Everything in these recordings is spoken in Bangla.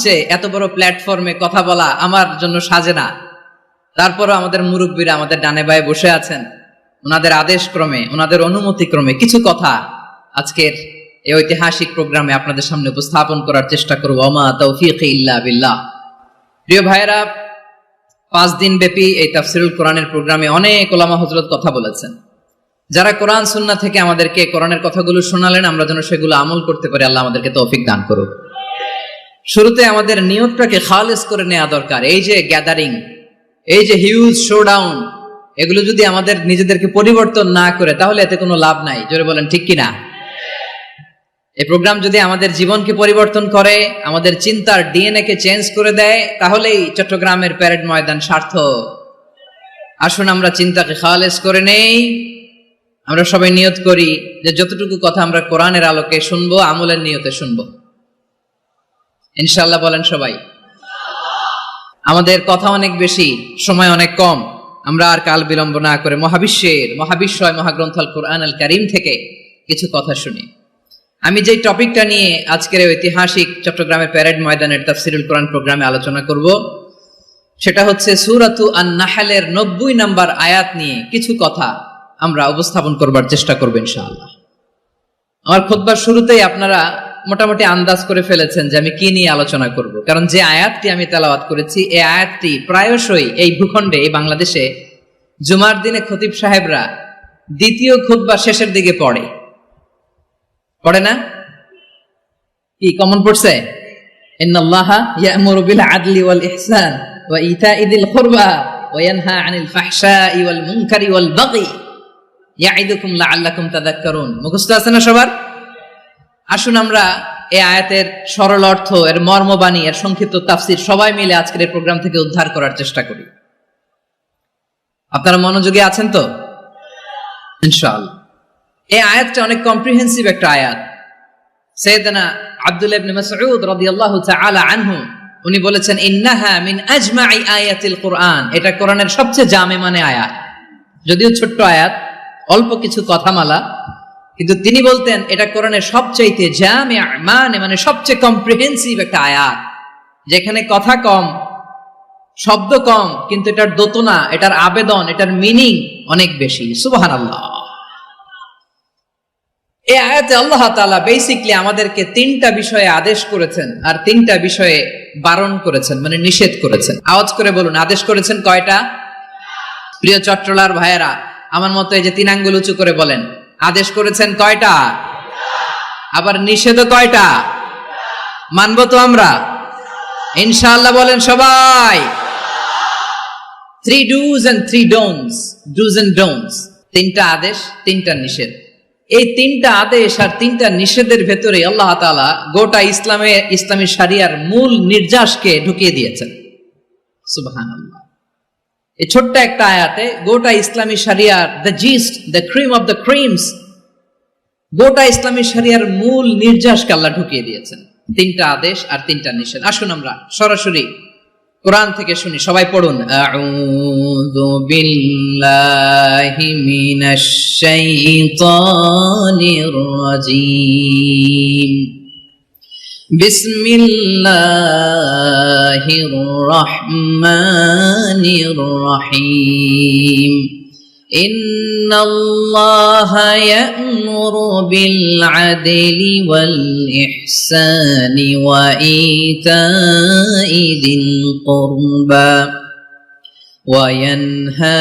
যে এত বড় প্ল্যাটফর্মে কথা বলা আমার জন্য সাজে না। তারপরও আমাদের মুরব্বীরা আমাদের ডানে বায়ে বসে আছেন, ওনাদের আদেশ ক্রমে, ওনাদের অনুমতি ক্রমে কিছু কথা আজকের এই ঐতিহাসিক প্রোগ্রামে আপনাদের সামনে উপস্থাপন করার চেষ্টা করব। ওমা তৌফিক ইল্লা বিল্লাহ। প্রিয় ভাইয়েরা, 5 দিন ব্যাপী এই তাফসিরুল কোরআনের প্রোগ্রামে অনেক ওলামা হযরত কথা বলেছেন। যারা কোরআন সুন্নাহ থেকে আমাদেরকে কোরআনের কথাগুলো শোনালেন, আমরা যেন সেগুলো আমল করতে পারি। আল্লাহ আমাদেরকে তৌফিক দান করুক। শুরুতে আমাদের নিয়তটাকে খালেস করে নেওয়া দরকার। এই যে গ্যাদারিং, এই যে হিউজ শোডাউন, এগুলো যদি আমাদের নিজেদেরকে পরিবর্তন না করে, তাহলে এতে কোনো লাভ নাই। জোরে বলেন ঠিক কিনা? এই প্রোগ্রাম যদি আমাদের জীবনকে পরিবর্তন করে, আমাদের চিন্তার ডিএনএ কে চেঞ্জ করে দেয়, তাহলেই চট্টগ্রামের প্যারেড ময়দান সার্থক। আসুন আমরা চিন্তাকে খালেস করে নেই। আমরা সবাই নিয়ত করি যে যতটুকু কথা আমরা কোরআনের আলোকে শুনবো, আমলের নিয়তে শুনবো ইনশাআল্লাহ। বলেন সবাই। আমাদের কথা অনেক বেশি, সময় অনেক কম। আমরা আর কাল বিলম্ব না করে মহাবিশ্বয় মহাগ্রন্থ আল কোরআন আল কারীম থেকে কিছু কথা শুনি। আমি যে টপিকটা নিয়ে আজকের ঐতিহাসিক চট্টগ্রামের প্যারেড ময়দানের তাফসিরুল কোরআন প্রোগ্রামে আলোচনা করব, সেটা হচ্ছে সূরাতু আন-নাহলের 90 নম্বর আয়াত নিয়ে কিছু কথা আমরা উপস্থাপন করবার চেষ্টা করব ইনশাআল্লাহ। আমার খুতবার শুরুতেই আপনারা মোটামুটি আন্দাজ করে ফেলেছেন যে আমি কি নিয়ে আলোচনা করব, কারণ যে আয়াতটি আমি তেলাওয়াত করেছি, এই আয়াতটি প্রায়শই এই ভূখণ্ডে, এই বাংলাদেশে জুমার দিনে খতিব সাহেবরা দ্বিতীয় খুতবা শেষের দিকে পড়ে না? কি কমন পড়ছে? ইন্নাল্লাহা ইয়া'মুরু বিল আদলি ওয়াল ইহসান ওয়া ইতা'i যিল কুরবা ওয়া ইয়ানহা আনিল ফাহশাই ওয়াল মুনকারি ওয়াল বাগি ইয়া'iদুকুম লাআল্লাকুম তাযাক্কারুন। মুখস্থ আছে না সবার? আসুন আমরা এই আয়াতের সরল অর্থ, এর মর্মবাণী, এর সংক্ষিপ্ত তাফসীর সবাই মিলে আজকের এই প্রোগ্রাম থেকে উদ্ধার করার চেষ্টা করি। আপনারা মনোযোগী আছেন তো? ইনশাআল্লাহ। এই আয়াতটা অনেক কম্প্রিহেন্সিভ একটা আয়াত। সাইয়েদনা আব্দুল্লাহ ইবনে মাসউদ রাদিয়াল্লাহু তাআলা আনহু উনি বলেছেন, ইন্নাহা মিন আজমাই আয়াতিল কুরআন। এটা কোরআনের সবচেয়ে জামে মানে আয়াত। যদিও ছোট্ট আয়াত, অল্প কিছু কথামালা, কিন্তু তিনি বলতেন এটা কোরআনের সবচাইতে জামিআ মানে সবচেয়ে কম্প্রিহেন্সিভ একটা আয়াত, যেখানে কথা কম, শব্দ কম, কিন্তু এটার দোতনা, এটার আবেদন, এটার মিনিং অনেক বেশি। সুবহানাল্লাহ। এই আয়াতে আল্লাহ তাআলা বেসিক্যালি আমাদেরকে 3টা বিষয়ে আদেশ করেছেন আর 3টা বিষয়ে বারণ করেছেন, মানে নিষেধ করেছেন। আওয়াজ করে বলুন, আদেশ করেছেন কয়টা? প্রিয় চট্টলার ভাইয়েরা, আমার মতো এই যে 3 আঙ্গুল উঁচু করে বলেন, আদেশ করেছেন কয়টা? আবার নিষেধও কয়টা? মানবো তো আমরা ইনশাআল্লাহ? বলেন সবাই। 3 do's and 3 don'ts, do's and don'ts। 3টা আদেশ, 3টা নিষেধ। এই 3টা আদেশ আর 3টা নিষেধের ভেতরে আল্লাহ তাআলা গোটা ইসলামী শরিয়ার মূল নির্যাসকে ঢুকিয়ে দিয়েছেন। সুবহানাল্লাহ। এই ছোট্ট একটা আয়াতে গোটা ইসলামী শরিয়ার, the gist, the cream of the creams, গোটা ইসলামী শরিয়ার মূল নির্যাসকে আল্লাহ ঢুকিয়ে দিয়েছেন। 3টা আদেশ আর 3টা নিষেধ। আসুন আমরা সরাসরি কোরআন থেকে শুনি। সবাই পড়ুন, আউযু বিল্লাহি মিনাশ শাইতানির রাজীম, বিসমিল্লাহির রহমানির রহিম। ইন্নাল্লাহা ইয়া'মুরু বিল আদলি ওয়াল ইহসানি ওয়া ইতা'i যিল কুরবা ওয়া ইয়ানহা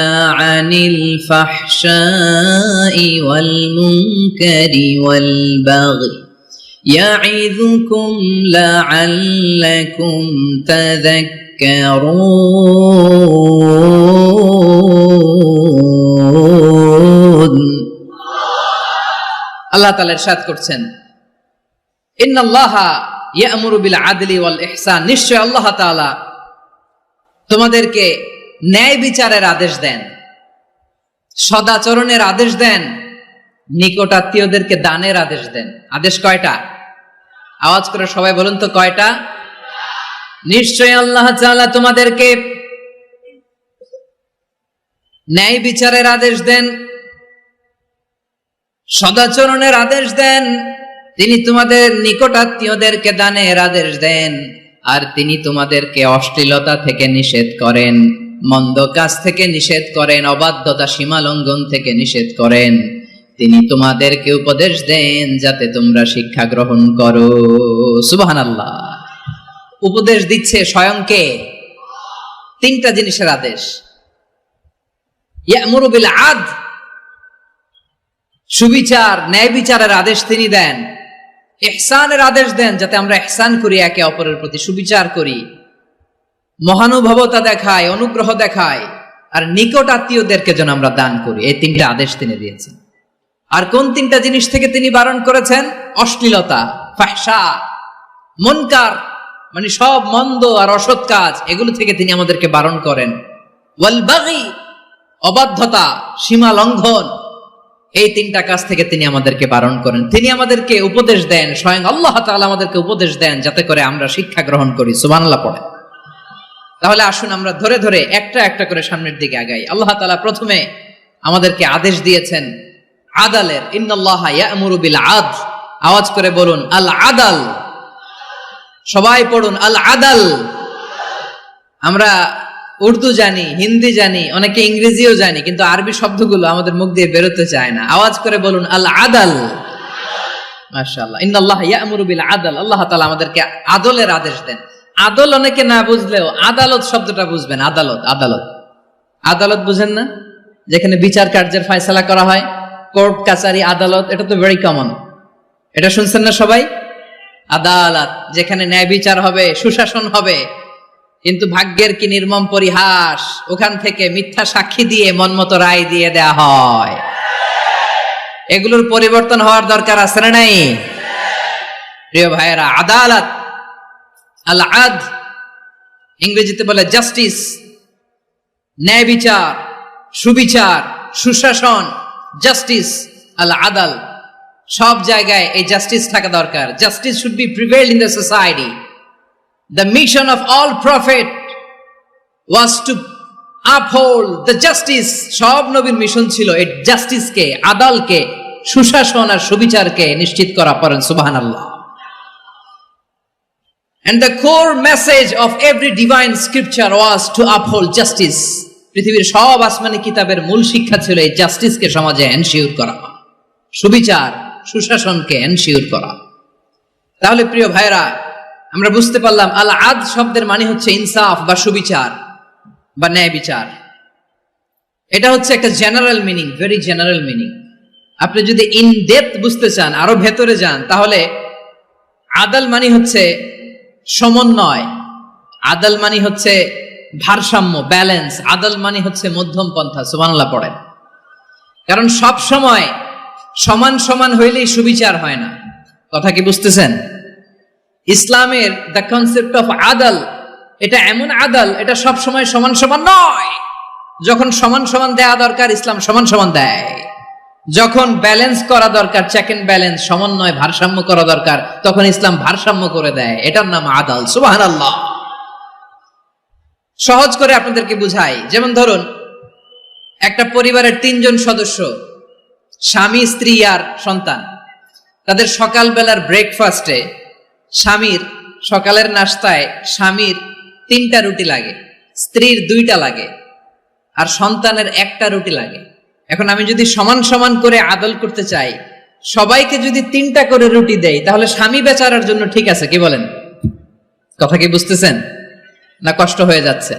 আনিল ফাহশাই ওয়াল মুনকারি ওয়াল বাগি ইয়া'ইযুকুম লা'আল্লাকুম তাযাক্কারুন। আল্লাহ তাআলা ইরশাদ করছেন, ইন্নাল্লাহা ইয়া'মুরু বিল আদলি ওয়াল ইহসান। নিশ্চয় আল্লাহ তাআলা তোমাদেরকে ন্যায় বিচারের আদেশ দেন, সদাচরণের আদেশ দেন, নিকট আত্মীয়দেরকে দানের আদেশ দেন। আদেশ কয়টা? আওয়াজ করে সবাই বলুন তো কয়টা? নিশ্চয় আল্লাহ তাআলা তোমাদেরকে ন্যায় বিচারের আদেশ দেন, সদাচরণের আদেশ দেন, তিনি তোমাদের নিকট আত্মীয়দেরকে দানের আদেশ দেন। আর তিনি তোমাদেরকে অশ্লীলতা থেকে নিষেধ করেন, মন্দ কাজ থেকে নিষেধ করেন, অবাধ্যতা সীমা লঙ্ঘন থেকে নিষেধ করেন। তিনি তোমাদেরকে উপদেশ দেন যাতে তোমরা শিক্ষা গ্রহণ করো। সুবহানাল্লাহ। উপদেশ দিচ্ছে স্বয়ং কে? তিনটা জিনিসের আদেশ। ইয়ামুরু বিল আদল, সুবিচার ন্যায় বিচারের আদেশ তিনি দেন। ইহসানের আদেশ দেন যাতে আমরা ইহসান করি, একে অপরের প্রতি সুবিচার করি, মহানুভবতা দেখায়, অনুগ্রহ দেখায়, আর নিকট আত্মীয়দেরকে যেন আমরা দান করি। এই তিনটা আদেশ তিনি দিয়েছেন। আর কোন তিনটা জিনিস থেকে তিনি বারণ করেছেন? অশ্লীলতা, ফাহশা, মুনকার, মানে সব মন্দ আর অসৎ কাজ, এগুলো থেকে তিনি আমাদেরকে বারণ করেন। ওয়াল বাগি, অবাধ্যতা, সীমা লঙ্ঘন, এই তিনটা কাজ থেকে তিনি আমাদেরকে বারণ করেন। তিনি আমাদেরকে উপদেশ দেন, স্বয়ং আল্লাহ তাআলা আমাদেরকে উপদেশ দেন যাতে করে আমরা শিক্ষা গ্রহণ করি। সুবহানাল্লাহ পড়ে। তাহলে আসুন আমরা ধরে ধরে একটা একটা করে সামনের দিকে আগাই। আল্লাহ তাআলা প্রথমে আমাদেরকে আদেশ দিয়েছেন আদালের। ইন্নাল্লাহা ইয়া'মুরু বিল আদল। আওয়াজ করে বলুন আল আদাল। সবাই পড়ুন আল আদাল। আমরা উর্দু জানি, হিন্দি জানি, অনেকে ইংরেজিও জানি, কিন্তু আরবি শব্দগুলো আমাদের মুখ দিয়ে বেরোতে চায় না। আওয়াজ করে বলুন আল আদাল। মাশাআল্লাহ। ইন্নাল্লাহা ইয়া'মুরু বিল আদল। আল্লাহ তাআলা আমাদেরকে আদলের আদেশ দেন। আদল অনেকে না বুঝলেও আদালত শব্দটা বুঝবেন। আদালত, আদালত, আদালত বুঝেন না? যেখানে বিচার কার্যের ফয়সালা করা হয়, কোর্ট কাচারি আদালত, এটা তো ভেরি কমন। এটা শুনছেন না সবাই? আদালত, যেখানে ন্যায় বিচার হবে, সুশাসন হবে। কিন্তু ভাগ্যের কি নির্মম পরিহাস, ওখান থেকে মিথ্যা সাক্ষী দিয়ে মনমতো রায় দিয়ে দেয়া হয়। এগুলোর পরিবর্তন হওয়ার দরকার আছে না নাই? প্রিয় ভাইয়েরা, আদালত, আল আদল, ইংরেজিতে বলে জাস্টিস, ন্যায় বিচার, সুবিচার, সুশাসন, জাস্টিস, আল আদাল, সব জায়গায় এই জাস্টিস থাকা দরকার। Justice should be prevailed in the society. The mission of all prophet was to uphold the justice. সব নবীর মিশন ছিল এই জাস্টিসকে, আদালকে, সুশাসন আর সুবিচারকে নিশ্চিত করা। পড়েন সুবহানাল্লাহ। And the core message of every divine scripture was to uphold justice. পৃথিবীর সব আসমানি কিতাবের মূল শিক্ষা ছিল এই জাস্টিসকে সমাজে এনশিওর করা, সুবিচার, সুশাসনকে এনশিওর করা। তাহলে প্রিয় ভাইরা, আমরা বুঝতে পারলাম আল আদল শব্দের মানে হচ্ছে ইনসাফ বা সুবিচার বা ন্যায় বিচার। এটা হচ্ছে একটা general meaning, very general meaning. আপনি যদি ইন ডেপথ বুঝতে চান, আরো ভেতরে যান, তাহলে আদল মানে হচ্ছে সমন্বয়, আদল মানে হচ্ছে ভারসাম্য, ব্যালেন্স, আদল মানে হচ্ছে মধ্যম পন্থা। সুবহানাল্লাহ পড়েন। কারণ সব সময় সমান সমান হইলেই সুবিচার হয় না। কথা কি বুঝতেছেন? ইসলামের দ্য কনসেপ্ট অফ আদল, এটা এমন আদল, এটা সব সময় সমান সমান নয়। যখন সমান সমান দেয়া দরকার, ইসলাম সমান সমান দেয়। যখন ব্যালেন্স করা দরকার, চেক এন্ড ব্যালেন্স, সমন্বয়, ভারসাম্য করা দরকার, তখন ইসলাম ভারসাম্য করে দেয়। এটার নাম আদল। সুবহানাল্লাহ। সহজ করে আপনাদেরকে বুঝাই। যেমন ধরুন, একটা পরিবারের 3 জন সদস্য, স্বামী, স্ত্রী আর সন্তান। তাদের সকালবেলার ব্রেকফাস্টে, স্বামীর সকালের নাস্তায় স্বামীর 3টা রুটি লাগে, স্ত্রীর 2টা লাগে, আর সন্তানের 1টা রুটি লাগে। এখন আমি যদি সমান সমান করে আদল করতে চাই, সবাইকে যদি 3টা করে রুটি দেই, তাহলে স্বামী বেচারার জন্য ঠিক আছে? কি বলেন? কথা কি বুঝতেছেন না কষ্ট হয়ে যাচ্ছে?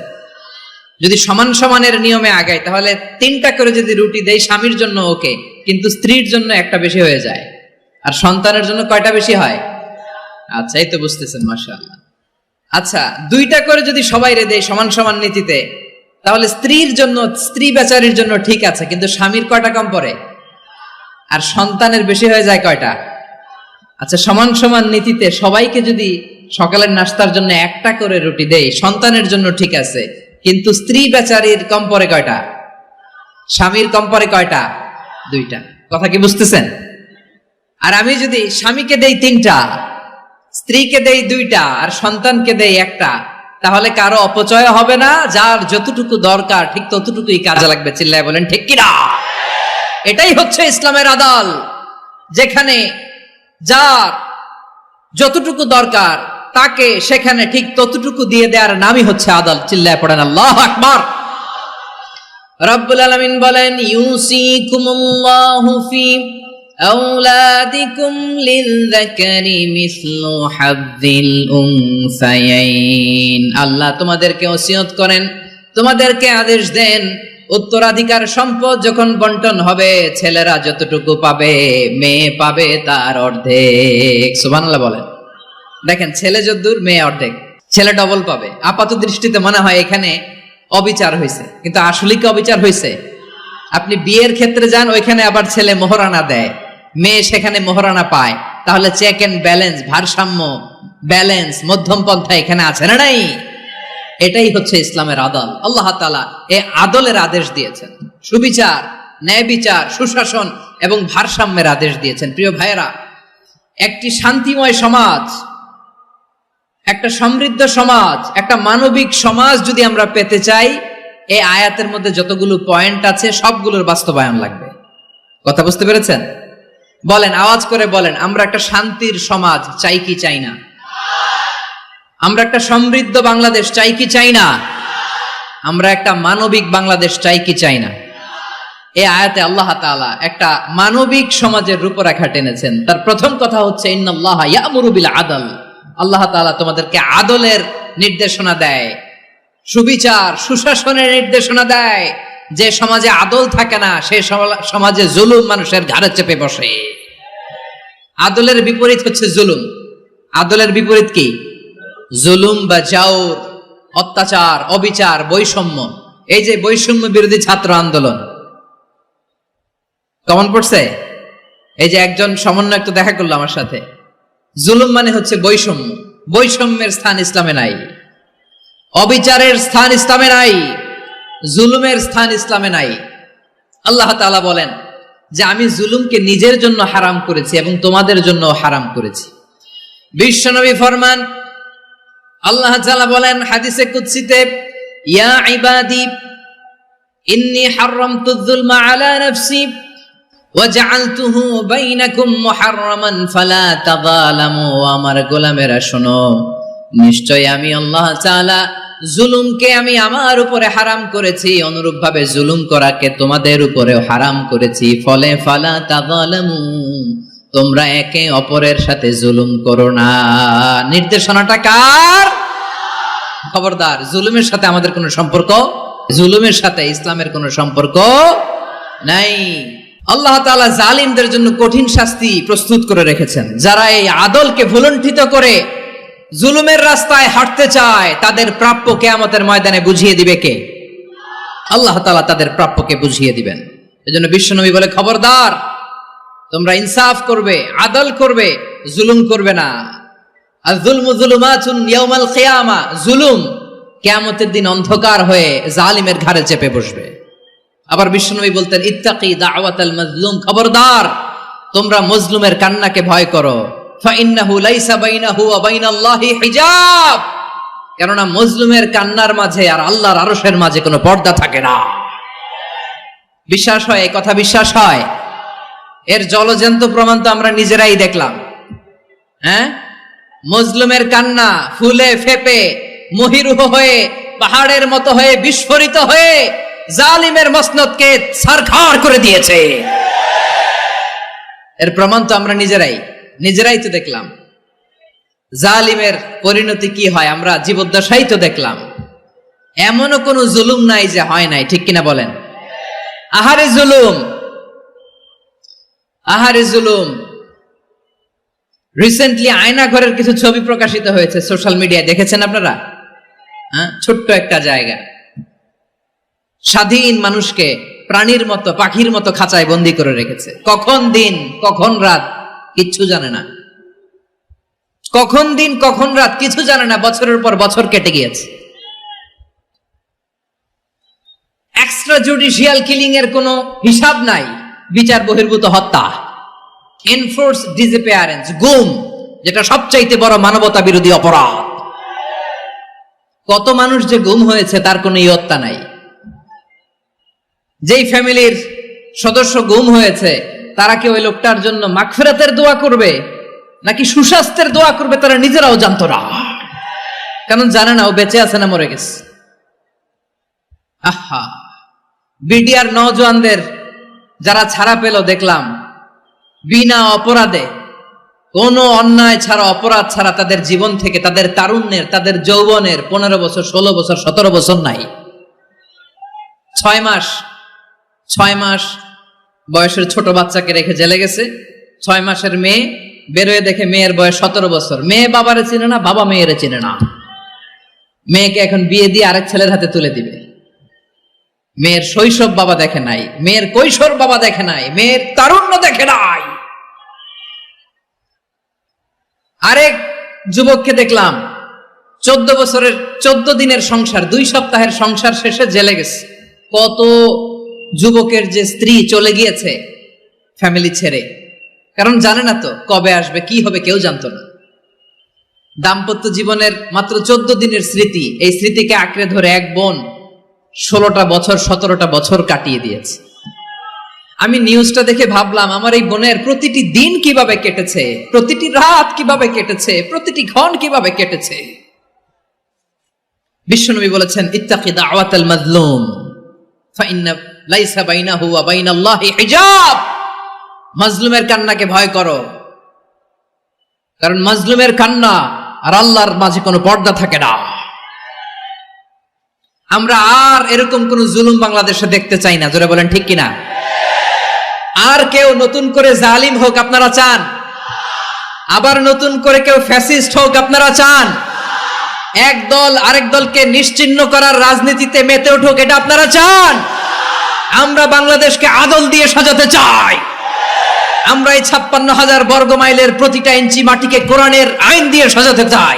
যদি সমান সমানের নিয়মে আগাই, তাহলে 3টা করে যদি রুটি দেই, স্বামীর জন্য ওকে, কিন্তু স্ত্রীর জন্য 1টা বেশি হয়ে যায়। আর সন্তানের জন্য কয়টা বেশি হয়? আচ্ছা, এই তো বুঝতেছেন, মাশাআল্লাহ। আচ্ছা, 2টা করে যদি সবাই রে দেয় সমান সমান নীতিতে, তাহলে স্ত্রীর জন্য, স্ত্রী বেচারির জন্য ঠিক আছে, কিন্তু স্বামীর কয়টা কম পড়ে? আর সন্তানের বেশি হয়ে যায় কয়টা? আচ্ছা, সমান সমান নীতিতে সবাইকে যদি সকালের নাস্তার জন্য 1টা করে রুটি দেই, সন্তানের জন্য ঠিক আছে, কিন্তু স্ত্রী বেচারির কম পড়ে কয়টা? স্বামীর কম পড়ে কয়টা? 2টা। কথা কি বুঝতেছেন? আর আমি যদি স্বামীকে দেই 3টা, স্ত্রীকে দেই 2টা, আর সন্তানকে দেই 1টা, তাহলে কারো অপচয় হবে না। যার যতটুকু দরকার ঠিক ততটুকুই কাজে লাগবে। চিল্লায় বলেন ঠিক কিনা? এটাই হচ্ছে ইসলামের আদল, যেখানে যার যতটুকু দরকার তাকে সেখানে ঠিক ততটুকু দিয়ে দেওয়ার নামই হচ্ছে আদল। চিল্লায় পড়েন আল্লাহু আকবার। রব্বুল আলামিন বলেন, ইউসিকুমুল্লাহু ফি আওলাদিকুম লিযযাকারি মিসলু হাযযিল উনসায়াইন। আল্লাহ তোমাদেরকে ওসিয়ত করেন, তোমাদেরকে আদেশ দেন, উত্তরাধিকার সম্পদ যখন বন্টন হবে ছেলেরা যতটুকু পাবে মেয়ে পাবে তার অর্ধেক। সুবহানাল্লাহ বলেন। দেখেন, ছেলে যদ্দূর মেয়ে অর্ধেক, ছেলে ডবল পাবে। আপাত দৃষ্টিতে মনে হয় এখানে অবিচার হয়েছে, কিন্তু আসলে কি অবিচার হয়েছে? আপনি বিয়ের ক্ষেত্রে যান, ওইখানে আবার ছেলে মোহরানা দেয়, মেয়ে সেখানে মোহরানা পায়। তাহলে চেক এন্ড ব্যালেন্স, ভারসাম্য, ব্যালেন্স, মধ্যম পন্থা এখানে আছে না নাই? এটাই হচ্ছে ইসলামের আদল। আল্লাহ তাআলা এই আদলের আদেশ দিয়েছেন, সুবিচার, ন্যায় বিচার, সুশাসন এবং ভারসাম্যের আদেশ দিয়েছেন। প্রিয় ভাইয়েরা, একটি শান্তিময় সমাজ, একটা সমৃদ্ধ সমাজ, একটা মানবিক সমাজ যদি আমরা পেতে চাই, এই আয়াতের মধ্যে যতগুলো পয়েন্ট আছে সবগুলোর বাস্তবায়ন লাগবে। কথা বুঝতে পেরেছেন? বলেন, আওয়াজ করে বলেন, আমরা একটা শান্তির সমাজ চাই কি চাই না? আমরা একটা সমৃদ্ধ বাংলাদেশ চাই কি চাই না? আমরা একটা মানবিক বাংলাদেশ চাই কি চাই না? এই আয়াতে আল্লাহ তাআলা একটা মানবিক সমাজের রূপরেখা টেনেছেন। তার প্রথম কথা হচ্ছে, ইন্নাল্লাহা ইয়ামুরু বিল আদল। আল্লাহ তাআলা তোমাদেরকে আদলের নির্দেশনা দেয়, সুবিচার, সুশাসনের নির্দেশনা দেয়। যে সমাজে আদল থাকে না সে সমাজে জুলুম মানুষের ঘাড়ে চেপে বসে। আদলের বিপরীত হচ্ছে জুলুম। আদলের বিপরীত কি? জুলুম বা জাওর, অত্যাচার, অবিচার, বৈষম্য। এই যে বৈষম্য বিরোধী ছাত্র আন্দোলন কেমন পড়ছে? এই যে একজন সমন্বয়ক তো দেখা করলো আমার সাথে। জুলুম মানে হচ্ছে বৈষম্য। বৈষম্যের স্থান ইসলামে নাই, অবিচারের স্থান ইসলামে নাই, জুলুমের স্থান ইসলামে নাই। আল্লাহ তাআলা বলেন যে আমি জুলুমকে নিজের জন্য হারাম করেছি এবং তোমাদের জন্য হারাম করেছি। বিশ্বনবী ফরমান, আল্লাহ তাআলা বলেন হাদিসে কুদসিতে, ইয়া ইবাদি ইন্নী হারামতুয যুলমা আলা নাফসি ওয়া জাআলতুহু বাইনাকুম মুহাররামান ফালা তাযালামু। আমার গোলামেরা শোনো, নিশ্চয় আমি আল্লাহ তাআলা জুলুমকে আমি আমার উপরে হারাম করেছি, অনুরূপভাবে জুলুম করাকে তোমাদের উপরেও হারাম করেছি। ফলে ফালা তাযালামু, তোমরা একে অপরের সাথে জুলুম করো না। নির্দেশনাটা কার? খবরদার, জুলুমের সাথে আমাদের কোনো সম্পর্ক, জুলুমের সাথে ইসলামের কোনো সম্পর্ক নাই। আল্লাহ তাআলা জালিমদের জন্য কঠিন শাস্তি প্রস্তুত করে রেখেছেন। যারা এই আদলকে ভুলুণ্ঠিত করে জুলুমের রাস্তায় হাঁটতে চায়, তাদের প্রাপ্য কিয়ামতের ময়দানে বুঝিয়ে দিবে কে? আল্লাহ তাআলা তাদের প্রাপ্যকে বুঝিয়ে দিবেন। এজন্য বিশ্বনবী বলে, খবরদার, তোমরা ইনসাফ করবে, আদল করবে, জুলুম করবে না। আয-যুলমু যুলুমাতুন ইয়াউমাল কিয়ামা, জুলুম কিয়ামতের দিন অন্ধকার হয়ে জালিমের ঘাড়ে চেপে বসবে। আবার বিশ্বনবী বলতেন, ইত্তাকি দাওয়াতাল মাজলুম, খবরদার, তোমরা মজলুমের কান্নাকে ভয় করো। ফাইন্নাহু লাইসা বাইনাহু ওয়া বাইনাল্লাহি হিজাব, কেননা মজলুমের কান্নার মাঝে আর আল্লাহর আরশের মাঝে কোনো পর্দা থাকে না। বিশ্বাস হয়? এই কথা বিশ্বাস হয়? এর জলজন্ত প্রমাণ তো আমরা নিজেরাই দেখলাম। হ্যাঁ, মজলুমের কান্না ফুলে ফেপে মহিরুহ হয়ে, পাহাড়ের মতো হয়ে, বিস্ফোরিত হয়ে জালিমের মসনদকে ছারখার করে দিয়েছে। এর প্রমাণ তো আমরা নিজেরাই তো দেখলাম। জালিমের পরিণতি কি হয় আমরা জীবদ্দশাই তো দেখলাম। এমনও কোনো জুলুম নাই যে হয় নাই, ঠিক কিনা বলেন? আহারে জুলুম, আহারে জুলুম। রিসেন্টলি আয়না ঘরের কিছু ছবি প্রকাশিত হয়েছে সোশ্যাল মিডিয়ায়, দেখেছেন আপনারা? হ্যাঁ, ছোট্ট একটা জায়গা, স্বাধীন মানুষকে প্রাণীর মতো, পাখির মতো খাঁচায় বন্দী করে রেখেছে। কখন দিন কখন রাত কিচ্ছু জানে না, কখন দিন কখন রাত কিছু জানে না। বছরের পর বছর কেটে গিয়েছে। এক্সট্রা জুডিশিয়াল কিলিং এর কোনো হিসাব নাই, বিচার বহির্ভূত হত্যা, এনফোর্স ডিসঅ্যাপিয়ারেন্স, গুম, যেটা সবচাইতে বড় মানবতা বিরোধী অপরাধ। কত মানুষ যে গুম হয়েছে তার কোনো ইয়ত্তা নাই। যেই ফ্যামিলির সদস্য গুম হয়েছে তারা কি ওই লোকটার জন্য মাগফিরাতের দোয়া করবে? নাকি সুস্বাস্থ্যের দোয়া করবে তারা নিজেরাও জানতো না, কারণ জানে না ও বেঁচে আছে না মরে গেছে। আহা, বিডিআর নওজোয়ানদের যারা ছাড়া পেল দেখলাম বিনা অপরাধে, কোনো অন্যায় ছাড়া, অপরাধ ছাড়া তাদের জীবন থেকে, তাদের তারুণ্যের, তাদের যৌবনের 15 বছর, 16 বছর, 17 বছর নাই, 6 মাস বয়সের ছোট বাচ্চাকে রেখে জেলে গেছে। 6 মাসের মেয়ে বেরোয় দেখে মেয়ের বয়স 17 বছর। মেয়ে বাবারে চিনে না, বাবা মেয়েরে চিনে না। মেয়েকে এখন বিয়ে দিয়ে আরেক ছেলের হাতে তুলে দিবে। মেয়ের শৈশব বাবা দেখে নাই, মেয়ের কৈশোর বাবা দেখে নাই, মেয়ের তারুণ্য দেখে নাই। আরেক যুবককে দেখলাম 14 বছরের 14 দিনের সংসার, 2 সপ্তাহের সংসার শেষে জেলে গেছে। কত যুবকের যে স্ত্রী চলে গিয়েছে ফ্যামিলি ছেড়ে, কারণ জানে না তো কবে আসবে, কি হবে, কেউ জানতো না। দাম্পত্য জীবনের মাত্র 14 দিনের স্মৃতি, এই স্মৃতিকে আঁকড়ে ধরে এক বোন 16টা বছর, 17টা বছর কাটিয়ে দিয়েছে। আমি নিউজটা দেখে ভাবলাম, আমার এই বোনের প্রতিটি দিন কিভাবে কেটেছে, প্রতিটি রাত কিভাবে কেটেছে, প্রতিটি ক্ষণ কিভাবে কেটেছে। বিশ্বনবী বলেছেন, ইত্তাকি দাওয়াতাল মাজলুম ফাইন্না লাইসা বাইনাহু ওয়া বাইনাল্লাহি হিজাব। মাজলুমের কান্নাকে ভয় করো, কারণ মাজলুমের কান্না আর আল্লাহর মাঝে কোনো পর্দা থাকে না। আমরা আর এরকম কোন জুলুম বাংলাদেশে দেখতে চাই না, জোরে বলেন ঠিক কিনা? আর কেউ নতুন করে জালিম হোক আপনারা চান? আবার নতুন করে কেউ ফ্যাসিস্ট হোক আপনারা চান? এক দল আরেক দলকে নিশ্চিহ্ন করার রাজনীতিতে মেতে উঠুক, এটা আপনারা চান? আমরা বাংলাদেশকে আদল দিয়ে সাজাতে চাই। আমরা এই 56,000 বর্গ মাইলের প্রতিটা ইঞ্চি মাটিকে কোরআনের আইন দিয়ে সাজাতে চাই।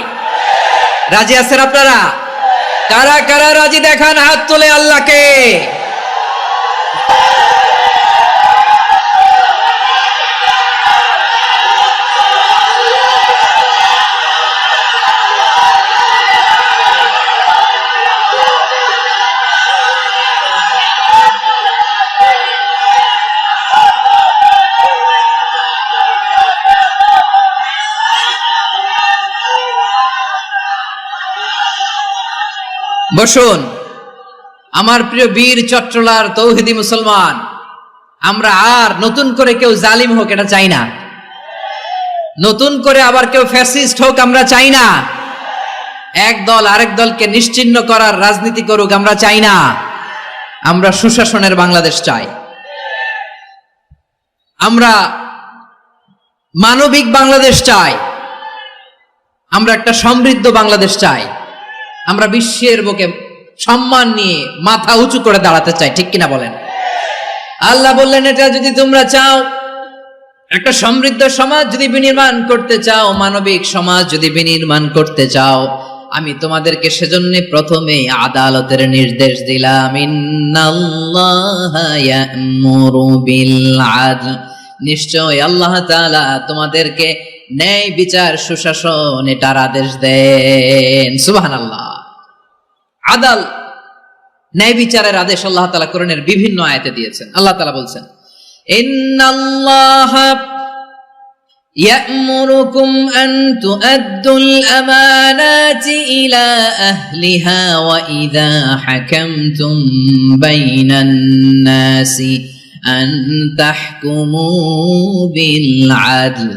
রাজি আছেন আপনারা? কারা কারা রাজি দেখান হাত তুলে আল্লাহকে। বসুন আমার প্রিয় বীর চট্টলার তৌহিদি মুসলমান, আমরা আর নতুন করে কেউ জালিম হোক এটা চাই না, নতুন করে আবার কেউ ফ্যাসিস্ট হোক আমরা চাই না, এক দল আরেক দলকে নিশ্চিহ্ন করার রাজনীতি করুক আমরা চাই না। আমরা সুশাসনের বাংলাদেশ চাই, আমরা মানবিক বাংলাদেশ চাই, আমরা একটা সমৃদ্ধ বাংলাদেশ চাই, আমরা বিশ্বের বুকে সম্মান নিয়ে মাথা উঁচু করে দাঁড়াতে চাই, ঠিক কিনা বলেন? আল্লাহ বললেন, এটা যদি তোমরা চাও, একটা সমৃদ্ধ সমাজ যদি বিনির্মাণ করতে চাও, মানবিক সমাজ যদি বিনির্মাণ করতে চাও, আমি তোমাদেরকে সেজন্য প্রথমে আদালতের নির্দেশ দিলাম। ইন্নাল্লাহা ইয়া'মুরু বিল আদল, নিশ্চয় আল্লাহ তাআলা তোমাদেরকে ন্যায় বিচার, সুশাসন এটার আদেশ দেন। সুবহানাল্লাহ। আদাল, ন্যায় বিচারের আদেশ আল্লাহ তাআলা কোরআনের বিভিন্ন আয়াতে দিয়েছেন। আল্লাহ তাআলা বলছেন, ইন্নাল্লাহা ইয়া'মুরুকুম আন তুআদ্দুল আমানাতি ইলা আহলিহা ওয়া ইযা হাকামতুম বাইনান নাসি আন তাহকুমু বিল আদল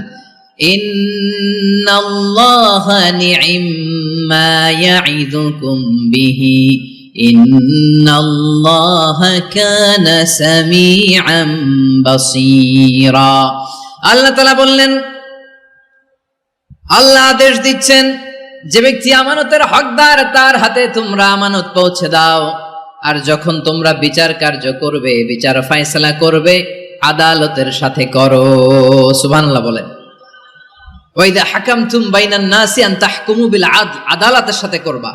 ইন্নাল্লাহা নি'ম্মা ইয়া'iযুকুম বিহি ইন্নাল্লাহা কানা সামিআন বাসীরা। আল্লাহ তাআলা বললেন, আল্লাহ আদেশ দিচ্ছেন, যে ব্যক্তি আমানতের হকদার তার হাতে তোমরা আমানত পৌঁছে দাও, আর যখন তোমরা বিচার কার্য করবে, বিচার ফয়সালা করবে, আদালতের সাথে করো। সুবহানাল্লাহ বলেন। ওয়া ইযা হাকামতুম বাইনান নাসি আন তাহকুমু বিল আদল, আদালতের সাথে করবা।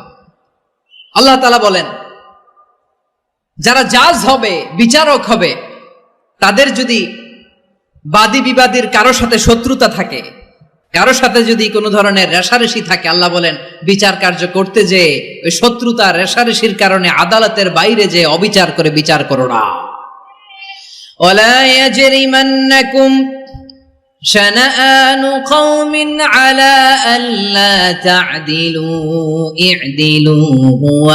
আল্লাহ তাআলা বলেন, যারা জাজ হবে, বিচারক হবে, তাদের যদি বাদী বিবাদীর কারো সাথে শত্রুতা থাকে, কারো সাথে যদি কোনো ধরনের রেষারেষি থাকে, আল্লাহ বলেন বিচার কার্য করতে যে ওই শত্রুতা রেষারেষির কারণে আদালতের বাইরে যে অবিচার করে বিচার করো না। ওয়ালা ইয়াজরিমান্নাকুম شنآن قوم على ألا تعدلوا اعدلوا هو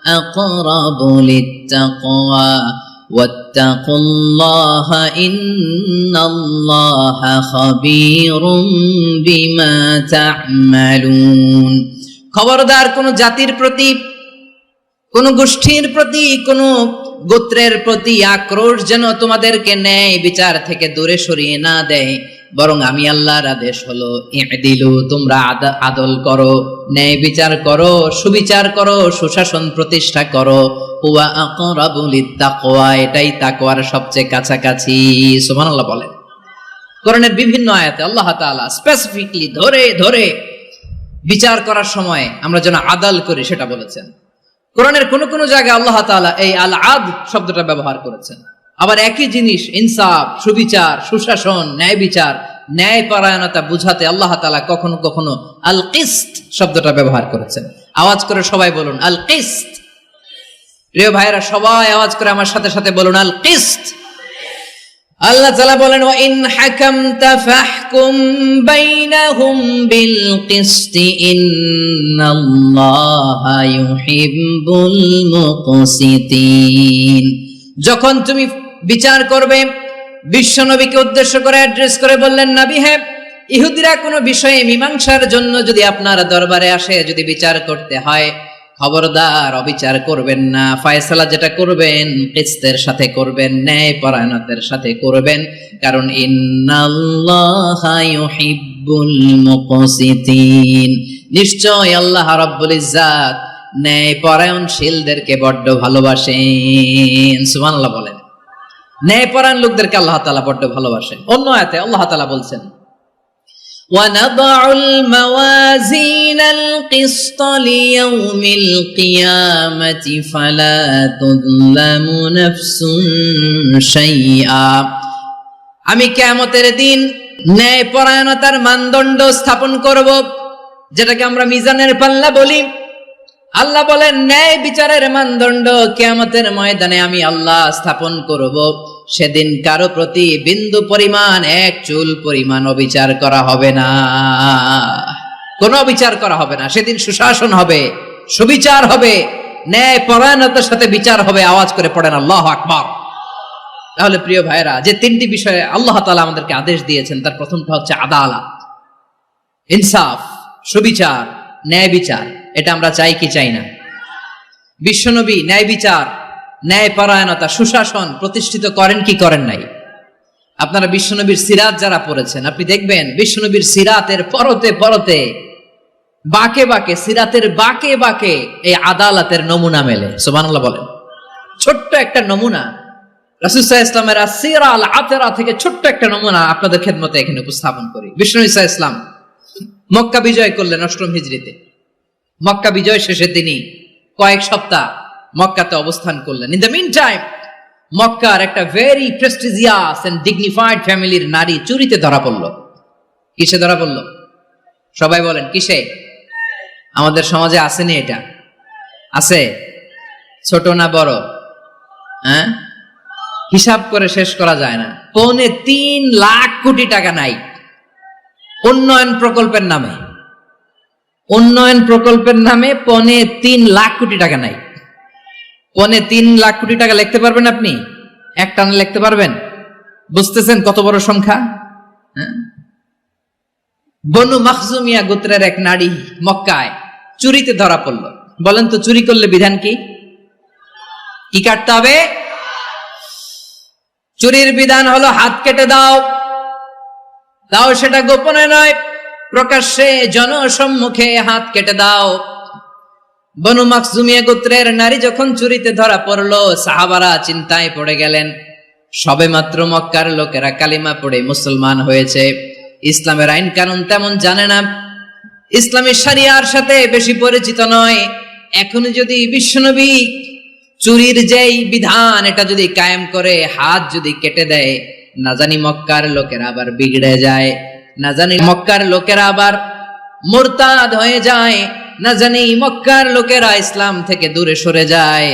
أقرب للتقوى واتقوا الله إن الله خبير بما تعملون খবরদার কোন জাতির প্রতি, কোন গোষ্ঠীর প্রতি, কোন গোত্রের প্রতি আক্রোশ যেন তোমাদেরকে ন্যায় বিচার থেকে দূরে সরিয়ে না দেয়, বরং আমি আল্লাহর আদেশ হলো ইদিলু, তোমরা আদল করো, ন্যায় বিচার করো, সুবিচার করো, সুশাসন প্রতিষ্ঠা করো। হুয়া আকরাবু লিত্তাকওয়া, এটাই তাকওয়ার সবচেয়ে কাছাকাছি। সুবহানাল্লাহ বলেন। কোরআনের বিভিন্ন আয়াতে আল্লাহ তাআলা স্পেসিফিকলি ধরে ধরে বিচার করার সময় আমরা যেন আদল করি সেটা বলেছেন। কোরআনের কোন কোন জায়গায় আল্লাহ তাআলা এই আল আদ শব্দটা ব্যবহার করেছেন। আবার একই জিনিস ইনসাফ, সুবিচার, সুশাসন, ন্যায় বিচার, ন্যায় পরায়ণতা বুঝাতে আল্লাহ তাআলা কখনো কখনো আল কিসত শব্দটা ব্যবহার করেছেন। আওয়াজ করে সবাই বলুন আল কিসত। প্রিয় ভাইরা, সবাই আওয়াজ করে আমার সাথে সাথে বলুন আল কিসত। আল্লাহ তাআলা বলেন ওয়া ইন হাকামতা ফাহকুম বাইনাহুম বিল কিসতি ইন্নাল্লাহা ইউহিব্বুল মুকসিতিন। যখন তুমি বিচার করবে, বিশ্বনবীকে উদ্দেশ্য করে অ্যাড্রেস করে বললেন, নবী হ্যাঁ, ইহুদিরা কোনো বিষয়ে মীমাংসার জন্য যদি আপনার দরবারে আসে, যদি বিচার করতে হয়, খবরদার অবিচার করবেন না। ফয়সালা যেটা করবেন কিসতের সাথে করবেন, ন্যায় পরায়ণতার সাথে করবেন, কারণ ইন্নাল্লাহা ইউহিব্বুল মুকসিতিন, নিশ্চয় আল্লাহ রাব্বুল ইজ্জাত ন্যায় পরায়ণশীলদেরকে বড্ড ভালোবাসেন। সুবহানাল্লাহ বলেন। ন্যায় পরায়ণ লোকদেরকে আল্লাহ তাআলা বড্ড ভালোবাসেন। অন্য আয়াতে আল্লাহ তাআলা বলছেন وَنَضَعُ الْمَوَازِينَ الْقِسْطَ لِيَوْمِ الْقِيَامَةِ فَلَا تُظْلَمُ نَفْسٌ شَيْئًا। আমি কিয়ামতের দিন ন্যায় পরায়ণতার মানদণ্ড স্থাপন করব, যেটাকে আমরা মিজানের পাল্লা বলি। আল্লাহ বলেন ন্যায় বিচারের মানদণ্ড কিয়ামতের ময়দানে আমি আল্লাহ স্থাপন করব। সেদিন কারো প্রতি বিন্দু পরিমাণ, এক চুল পরিমাণ অবিচার করা হবে না, কোনো অবিচার করা হবে না। সেদিন সুশাসন হবে, সুবিচার হবে, ন্যায় পরায়ণতার সাথে বিচার হবে। আওয়াজ করে পড়েন আল্লাহু আকবার। তাহলে প্রিয় ভাইরা, যে তিনটি বিষয়ে আল্লাহ তাআলা আমাদেরকে আদেশ দিয়েছেন, তার প্রথমটা হচ্ছে আদালত, ইনসাফ, সুবিচার, ন্যায় বিচার। এটা আমরা চাই কি চাই না? বিশ্বনবী ন্যায় বিচার, ন্যায় পরায়ণতা, সুশাসন প্রতিষ্ঠিত করেন কি করেন নাই? আপনারা বিশ্বনবীর সিরাত যারা পড়েছেন, আপনি দেখবেন বিশ্বনবীর সিরাতের পরতে পরতে, বাঁকে বাঁকে, সিরাতের বাঁকে বাঁকে এই আদালতের নমুনা মেলে। সুবহানাল্লাহ বলেন। ছোট্ট একটা নমুনা রাসূল সাল্লাল্লাহু আলাইহি ওয়াসাল্লামের আসিরা আল আতরা থেকে ছোট্ট একটা নমুনা আপনাদের খেদমতে এখানে উপস্থাপন করি। বিশ্বনবী সাল্লাল্লাহু আলাইহি ওয়াসাল্লাম মক্কা বিজয় করলেন ৮ম হিজরিতে। মক্কা বিজয় শেষে তিনি কয়েক সপ্তাহ মক্কাতে অবস্থান করলেন। ইন দ্য মিন টাইম মক্কার একটা ভেরি প্রেস্টিজিয়াস এন্ড ডিগনিফাইড ফ্যামিলির নারী চুরিতে ধরা পড়ল। কিসে ধরা পড়ল? সবাই বলেন কিসে? আমাদের সমাজে আসেনি এটা? আছে? ছোট না বড়? হ্যাঁ, হিসাব করে শেষ করা যায় না। ৩.৫ লাখ কোটি টাকা নাই উন্নয়ন প্রকল্পের নামে। উন্নয়ন প্রকল্পের নামে ৩.৫ লাখ কোটি টাকা নাই। ৩.৫ লাখ কোটি টাকা লিখতে পারবেন আপনি? এক টানে লিখতে পারবেন? বুঝতেছেন কত বড় সংখ্যা? বনু মাখজুমিয়া গোত্রের এক নারী মক্কায় চুরিতে ধরা পড়ল। বলেন তো চুরি করলে বিধান কি? কি কাটতে হবে? চুরির বিধান হলো হাত কেটে দাও। তাও সেটা গোপনে নয়, প্রকাশ্যে জনসম্মুখে হাত কেটে দাও। বনু মাখজুমিয়া গোত্রের নারী যখন চুরিতে ধরা পড়লো, সাহাবারা চিন্তায় পড়ে গেলেন। সবেমাত্র মক্কার লোকেরা কালিমা পড়ে মুসলমান হয়েছে, ইসলামের আইন কানুন তেমন জানে না, ইসলামী শরিয়ার সাথে বেশি পরিচিত নয়। এখন যদি বিশ্বনবী চুরির যেই বিধান এটা যদি কায়েম করে হাত যদি কেটে দেয়, না জানি মক্কার লোকেরা আবার বিগড়ে যায়, না জানি মক্কার লোকেরা আবার মুরতাদ হয়ে যায়, না জানি মক্কার লোকেরা ইসলাম থেকে দূরে সরে যায়।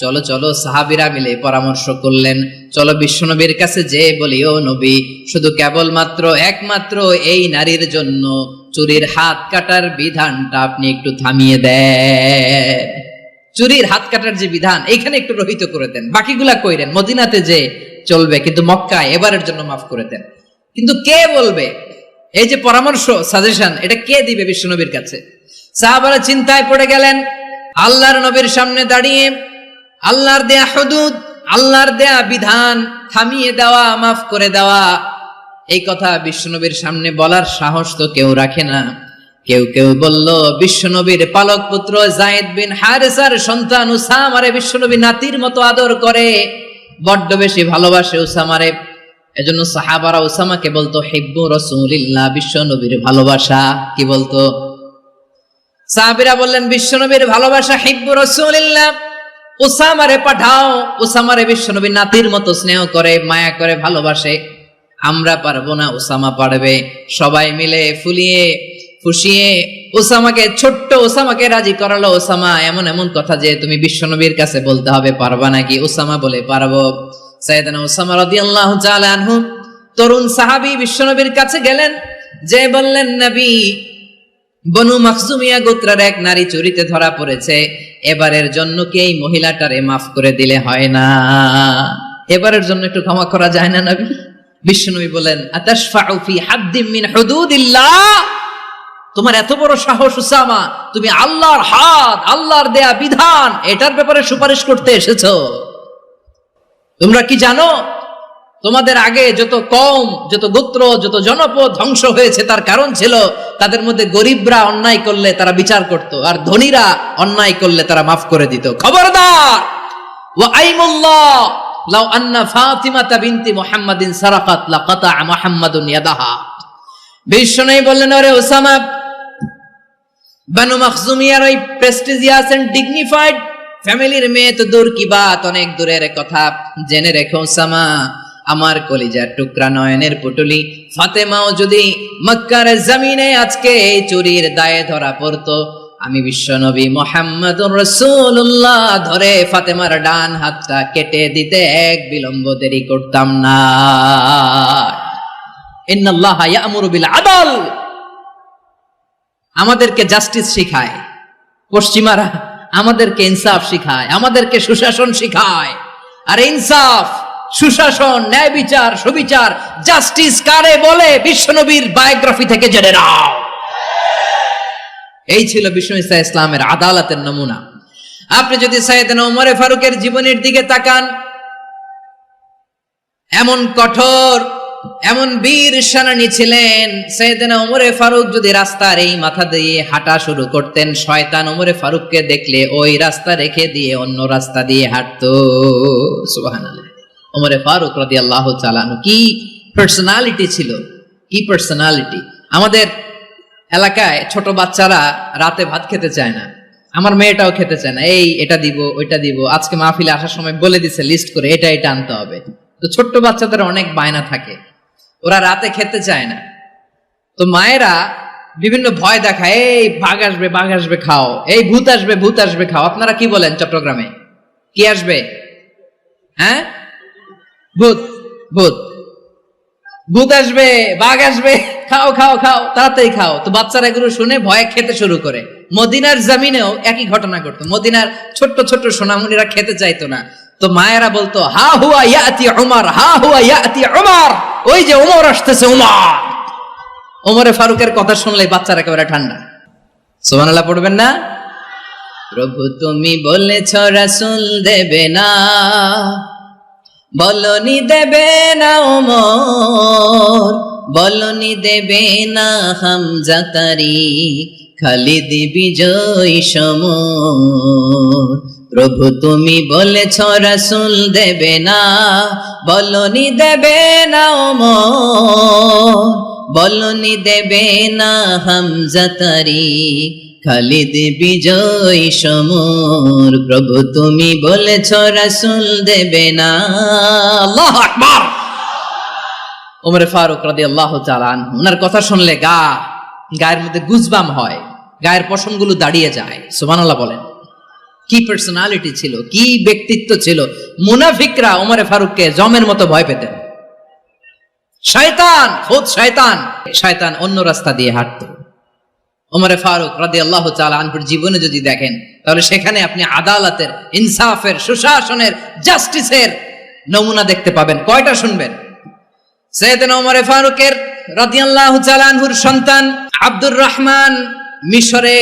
চলো চলো সাহাবীরা মিলে পরামর্শ করলেন, চলো বিশ্বনবীর কাছে যে বলি, ও নবী, শুধু কেবলমাত্র একমাত্র এই নারীর জন্য চুরির হাত কাটার বিধানটা আপনি একটু থামিয়ে দেন। চুরির হাত কাটার যে বিধান এখানে একটু রহিত করে দেন, বাকিগুলা কইরেন মদিনাতে যে চলবে, কিন্তু মক্কায় এবারের জন্য মাফ করে দেন। কিন্তু কে বলবে? এই যে পরামর্শ, সাজেশন, এটা কে দিবে বিশ্বনবীর কাছে? সাহাবারা চিন্তায় পড়ে গেলেন। আল্লাহর নবীর সামনে দাঁড়িয়ে আল্লাহর দেয়া হুদুদ, আল্লাহর দেয়া বিধান থামিয়ে দেওয়া, মাফ করে দেওয়া, এই কথা বিশ্বনবীর সামনে বলার সাহস তো কেউ রাখে না। কেউ কেউ বলল, বিশ্বনবীর পালক পুত্র যায়েদ বিন হারেসার সন্তান উসামারে বিশ্বনবী নাতির মতো আদর করে, বড্ড বেশি ভালোবাসে উসামারে। এজন্য সাহাবারা উসামাকে বলতো হিব্বু রাসূলিল্লাহ, বিশ্বনবীর ভালোবাসা। কি বলতো? সাহাবীরা বললেন, বিশ্বনবীর ভালোবাসা হিব্বু রাসূলিল্লাহ, উসামারে পাঠাও। উসামারে বিশ্বনবী নাতির মতো স্নেহ করে, মায়া করে, ভালোবাসে। আমরা পারবো না, উসামা পারবে। সবাই মিলে ফুলিয়ে ফুসিয়ে উসামাকে, ছোট্ট উসামাকে রাজি করালো। উসামা এমন এমন কথা যে তুমি বিশ্বনবীর কাছে বলতে হবে, পারবা নাকি? উসামা বলে, পারবো। সাইয়েদনা উসামা রাদিয়াল্লাহু তাআলা আনহু তরুণ সাহাবী বিশ্বনবীর কাছে গেলেন, যে বললেন, নবী, বনু মাখজুমিয়া গোত্রের এক নারী চুরিতে ধরা পড়েছে, এবারের জন্য কি এই মহিলাটারে মাফ করে দিলে হয় না? এবারের জন্য একটু ক্ষমা করা যায় না নবী? বিশ্বনবী বলেন, আতাশফাউ ফি হাদ্দিম মিন হুদুদিল্লাহ, তোমার এত বড় সাহস উসামা, তুমি আল্লাহর হাদ, আল্লাহর দেয়া বিধান, এটার ব্যাপারে সুপারিশ করতে এসেছো? তোমরা কি জানো তোমাদের আগে যত কওম, যত গোত্র, যত জনপদ ধ্বংস হয়েছে তার কারণ ছিল তাদের মধ্যে গরিবরা অন্যায় করলে তারা বিচার করত, আর ধনীরা অন্যায় করলে তারা মাফ করে দিত। খবরদার! ওয়া আইমুল্লাহ লাউ আন্না ফাতিমাতা বিনতি মুহাম্মাদিন সারাকাত লাকাতা মুহাম্মাদুন ইয়াদাহা। বিশ্বনবী বললেন, ওরে উসামা, বানু মাখজুমিয়ার ওই প্রেস্টিজিয়াস এন্ড ডিগনিফাইড ফ্যামিলির মেয়ে তো দূর কি বাত, অনেক দূরের কথা। জেনে রেখো উসামা, আমার কলিজার টুকরা, নয়নের পুটুলি ফাতেমাও যদি মক্কার জমিনে আজকে এই চুরির দায়ে ধরা পড়তো, আমি বিশ্বনবী মুহাম্মদুর রাসূলুল্লাহ ধরে ফাতেমার ডান হাতটা কেটে দিতে এক বিলম্ব দেরি করতাম না। ইন্নাল্লাহা ইয়া'মুরু বিল আদল, আমাদেরকে জাস্টিস শিখায়। পশ্চিমারা আমাদেরকে ইনসাফ শিখায়, আমাদেরকে সুশাসন শিখায়। আর ইনসাফ, সুশাসন, ন্যায় বিচার, সুবিচার, জাস্টিস কারে বলে বিশ্বনবীর বায়োগ্রাফি থেকে জেনে নাও। এই ছিল বিশ্বনবী সাল্লাল্লাহু আলাইহি ইসলামের আদালতের নমুনা। আপনি যদি সাইয়েদনা ওমর ফারুকের জীবনের দিকে তাকান, এমন কঠোর, এমন বীর সেনানী ছিলেন। সাইয়েদনা ওমর ফারুক যদি রাস্তার এই মাথা দিয়ে হাঁটা শুরু করতেন, শয়তান ওমর ফারুককে দেখলে ওই রাস্তা রেখে দিয়ে অন্য রাস্তা দিয়ে হাঁটতো। সুবহানাল্লাহ। ওমর ফারুক রাদিয়াল্লাহু তাআলা আনহু কি পার্সোনালিটি ছিল, কি পার্সোনালিটি! আমাদের এলাকায় ছোট বাচ্চারা রাতে ভাত খেতে চায় না, আমার মেয়েটাও খেতে চায় না। এই এটা দিব, ওইটা দিব, আজকে মাহফিলে আসার সময় বলে দিছে লিস্ট করে এটা এটা আনতে হবে। তো ছোট্ট বাচ্চাদের অনেক বায়না থাকে, ওরা রাতে খেতে চায় না। তো মায়েরা বিভিন্ন ভয় দেখায়, এই বাঘ আসবে, বাঘ আসবে খাও, এই ভূত আসবে, ভূত আসবে খাও। আপনারা কি বলেন চট্টগ্রামে? কি আসবে? হ্যাঁ, ভূত, ভূত, ভূত আসবে, বাঘ আসবে, খাও খাও খাও, তাড়াতাড়ি খাও। তো বাচ্চারা এগুলো শুনে ভয়ে খেতে শুরু করে। মদিনার জমিনেও একই ঘটনা ঘটতো। মদিনার ছোট্ট ছোট্ট সোনামণিরা খেতে চাইতো না। তো মায়েরা বলতো, হা হুয়া ইয়াতি উমর, হা হুয়া ইয়াতি উমর, ওই যে উমর আসতেছে, উমর। ওমরে ফারুকের কথা শুনলে বাচ্চারা একেবারে ঠান্ডা। সুবহানাল্লাহ পড়বেন না? প্রভু তুমি বলেছ রাসূল দেবে না, বলনি দেবে না ওমর, বলনি দেবে না হামজা তারিক, খালিদ বিজয় সমর। প্রভু তুমি বলেছ রাসূল দেবে না, বলনি দেবে না ওমর, বলনি দেবে না হামজা তারিক, খালিদ বিজয় সমর। প্রভু তুমি বলেছ রাসূল দেবে না। আল্লাহু আকবার। ওমর ফারুক রাদিয়াল্লাহু তাআলা আনহু, ওনার কথা শুনলে গায়ের মধ্যে গুজবাম হয়, গায়ের পশমগুলো দাঁড়িয়ে যায়। সুবহানাল্লাহ বলেন। কি পার্সোনালিটি ছিল, কি ব্যক্তিত্ব ছিল। মুনাফিকরা ওমরে ফারুককে জমের মতো ভয় পেতেন। শয়তান, খোদ শয়তান, শয়তান অন্য রাস্তা দিয়ে হাঁটতো। ওমরে ফারুক রাদিয়াল্লাহু তাআলা আনহুর জীবনে যদি দেখেন, তাহলে সেখানে আপনি আদালতের, ইনসাফের, সুশাসনের, জাস্টিসের নমুনা দেখতে পাবেন। কয়টা শুনবেন? সাইয়েদনা ওমরে ফারুকের রাদিয়াল্লাহু তাআলা আনহুর সন্তান আব্দুর রহমান মিশরে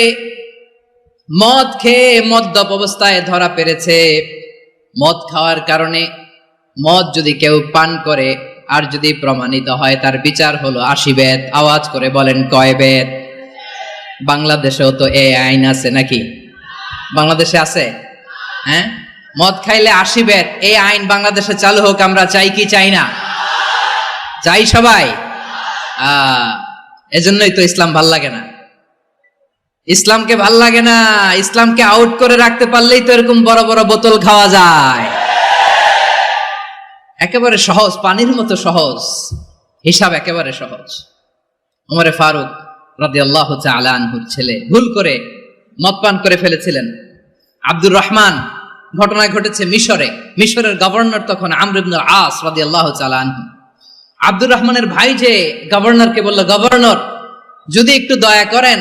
মদ খেয়ে মদ্যপ অবস্থায় ধরা পড়েছে। মদ খাওয়ার কারণে, মদ যদি কেউ পান করে আর যদি প্রমাণিত হয়, তার বিচার হলো 80 বেত। আওয়াজ করে বলেন কয় বেত? বাংলাদেশেও তো এই আইন আছে নাকি? বাংলাদেশে আছে? হ্যাঁ, মদ খাইলে 80 বেত, এই আইন বাংলাদেশে চালু হোক। আমরা চাই কি চাই না? চাই সবাই। এজন্যই তো ইসলাম ভাল লাগে না। ইসলামকে ভাল লাগে না। ইসলামকে আউট করে রাখতে পারলেই তো এরকম বড় বড় বোতল খাওয়া যায়। একেবারে সহজ, পানির মতো সহজ হিসাব, একেবারে সহজ। ওমরে ফারুক রাদিয়াল্লাহু তাআলা আনহুর ছেলে ভুল করে মদ পান করে ফেলেছিলেন। আব্দুর রহমান, ঘটনা ঘটেছে মিশরে। মিশরের গভর্নর তখন আমর ইবনে আস রাদিয়াল্লাহু তাআলা আনহু। আব্দুর রহমানের ভাই যে গভর্নরকে বলল, গভর্নর যদি একটু দয়া করেন,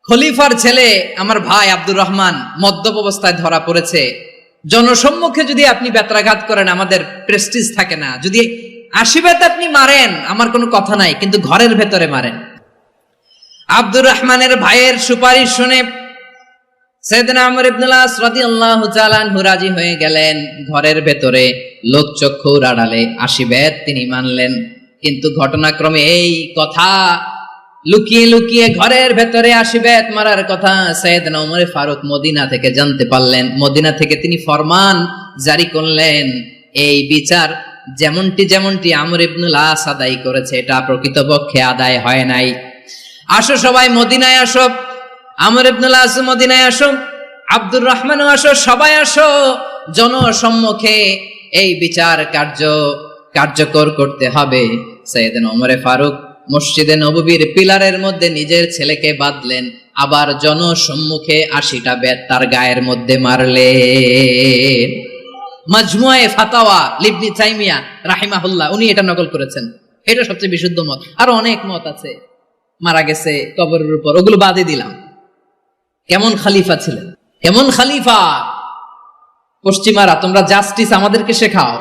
খলিফার ছেলে আমার ভাই আব্দুর রহমান মদ্যপ অবস্থায় ধরা পড়েছে, জনসম্মুখে যদি আপনি বেত্রাঘাত করেন আমাদের প্রেস্টিজ থাকে না, যদি 80 বেত আপনি মারেন আমার কোনো কথা নাই, কিন্তু ঘরের ভেতরে মারেন। আব্দুর রহমানের ভাইয়ের সুপারিশ শুনে সাইয়েদনা আমর ইবনে আস রাদিয়াল্লাহু তাআলা আনহু রাজি হয়ে গেলেন। ঘরের ভেতরে লোকচক্ষুর আড়ালে 80 বেত তিনি মানলেন। কিন্তু ঘটনাক্রমে এই কথা লুকিয়ে লুকিয়ে ঘরের ভেতরে 80 বেত মারার কথা সাইয়েদনা ওমর ফারুক মদিনা থেকে জানতে পারলেন। মদিনা থেকে তিনি ফরমান জারি করলেন, এই বিচার যেমনটি আমর ইবনে আস আদায় করেছে, এটা প্রকৃতপক্ষে আদায় হয় নাই। আসো সবাই মদিনায় আসো, আমর ইবনে আস মদিনায় আসো, আব্দুর রহমানও আসো, সবাই আসো, জনসম্মুখে এই বিচার কার্যকর করতে হবে। সাইয়েদনা ওমর ফারুক মসজিদে নববীর পিলারের মধ্যে নিজের ছেলেকে বাঁধলেন, আবার জনসম্মুখে 80টা বেত তার গায়ের মধ্যে মারলেন। মাজমুয়ে ফাতাওয়া ইবনে তাইমিয়া রাহিমাহুল্লাহ উনি এটা নকল করেছেন। এটা সবচেয়ে বিশুদ্ধ মত। আরো অনেক মত আছে, মারা গেছে কবরের উপর, ওগুলো বাদে দিলাম। কেমন খলিফা ছিলেন, কেমন খলিফা! পশ্চিমারা তোমরা জাস্টিস আমাদেরকে শেখাও,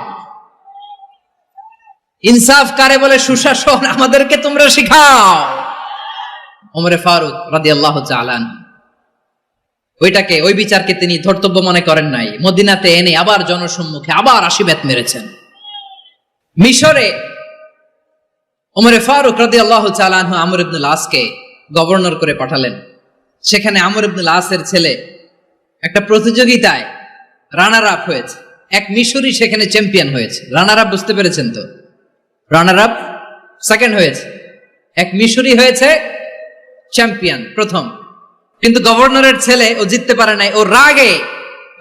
ইনসাফ কারে বলে, সুশাসন আমাদেরকে তোমরা শেখাও। ওমরে ফারুক রাদিয়াল্লাহু তাআলা ওই বিচারকে তিনি ধর্তব্য মনে করেন নাই। মদিনাতে এনে আবার জনসম্মুখে আবার 80 বেত মেরেছেন। মিশরে ওমরে ফারুক রাদিয়াল্লাহু তাআলা আনহু আমর ইবনে আসকে গভর্নর করে পাঠালেন। সেখানে আমর ইবনে আসের ছেলে একটা প্রতিযোগিতায় রানার আপ হয়েছে। এক মিশরি সেখানে চ্যাম্পিয়ন হয়েছে। রানার আপ বুঝতে পেরেছেন তো? রানার আপ সেকেন্ড হয়েছে, এক মিশরি হয়েছে চ্যাম্পিয়ন প্রথম। কিন্তু গভর্নরের ছেলে ও জিততে পারে নাই। ও রাগে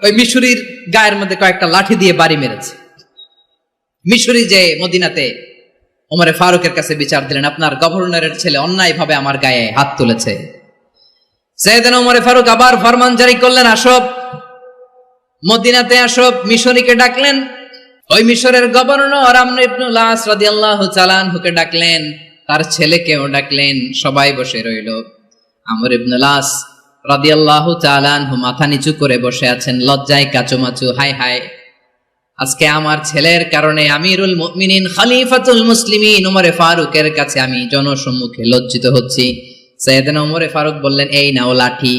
ওই মিশরির গায়ের মধ্যে কয়েকটা লাঠি দিয়ে বাড়ি মেরেছে। মিশরি যে মদিনাতে ওমরে ফারুকের কাছে বিচার দিলেন, আপনার গভর্নরের ছেলে অন্যায়ভাবে আমার গায়ে হাত তুলেছে। সাইয়েদনা ওমরে ফারুক আবার ফরমান জারি করলেন, আসো মদিনাতে আসো। মিশরীকে ডাকলেন। ওই মিশরের গভর্নর আমর ইবনে আস রাদিয়াল্লাহু তাআলা আনহুকে ডাকলেন, তার ছেলেকেও ডাকলেন। সবাই বসে রইল। আমর ইবনে আস রাদিয়াল্লাহু তাআলা আনহু মাথা নিচু করে বসে আছেন, লজ্জায় কাচুমাচু। হায় হায়, আজকে আমার ছেলের কারণে আমিরুল মুমিনিন খলিফাতুল মুসলিমিন ওমরে ফারুকের কাছে আমি জনসম্মুখে লজ্জিত হচ্ছি। সাইয়েদনা ওমরে ফারুক বললেন, এই নাও লাঠি।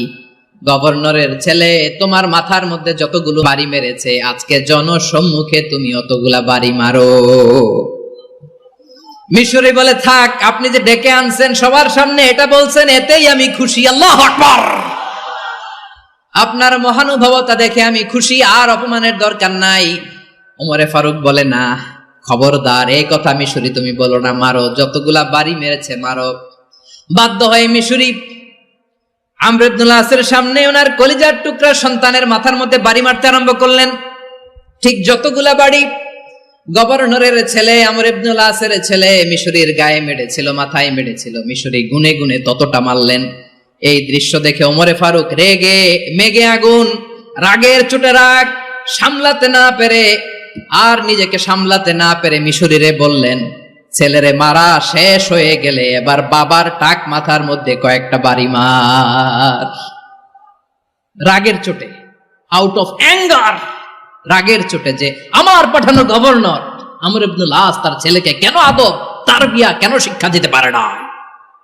গভর্নরের ছেলে তোমার মাথার মধ্যে যতগুলো বাড়ি মেরেছে, আজকে জনসম্মুখে তুমি অতগুলা বাড়ি মারো। মিশরি বলে, থাক, আপনি যে ডেকে আনছেন সবার সামনে এটা বলছেন, এতেই আমি খুশি। আল্লাহু আকবার! আপনার মহানুভবতা দেখে আমি খুশি, আর অপমানের দরকার নাই। ওমরে ফারুক বলে, না, খবরদার, এই কথা মিশরি তুমি বলো না, মারো, যতগুলা বাড়ি মেরেছে মারো। বাধ্য হয়ে মিশরি আমর ইবনে আসের সামনে ওনার কলিজার টুকরা সন্তানের মাথার মধ্যে বাড়ি মারতে আরম্ভ করলেন। ঠিক যতগুলা বাড়ি গভর্নরের ছেলে আমর ইবনে আসের ছেলে মিশরীর গায়ে মেরেছিল, মাথায় মেরেছিল, মিশরী গুনে গুনে ততটা মারলেন। এই দৃশ্য দেখে ওমরে ফারুক রেগে মেগে আগুন, রাগের চোটে রাগ সামলাতে না পেরে আর নিজেকে সামলাতে না পেরে মিশরীরে বললেন, ছেলেরে মারা শেষ হয়ে গেলে এবার বাবার টাক মাথার মধ্যে কয়েকটা বাড়ি মার। রাগের চোটে, আউট অফ অ্যাঙ্গার, রাগের চোটে যে আমার পাঠানো গভর্নর আমর ইবনুল আস তার ছেলেকে কেন আদব তারবিয়া কেন শিক্ষা দিতে পারে না,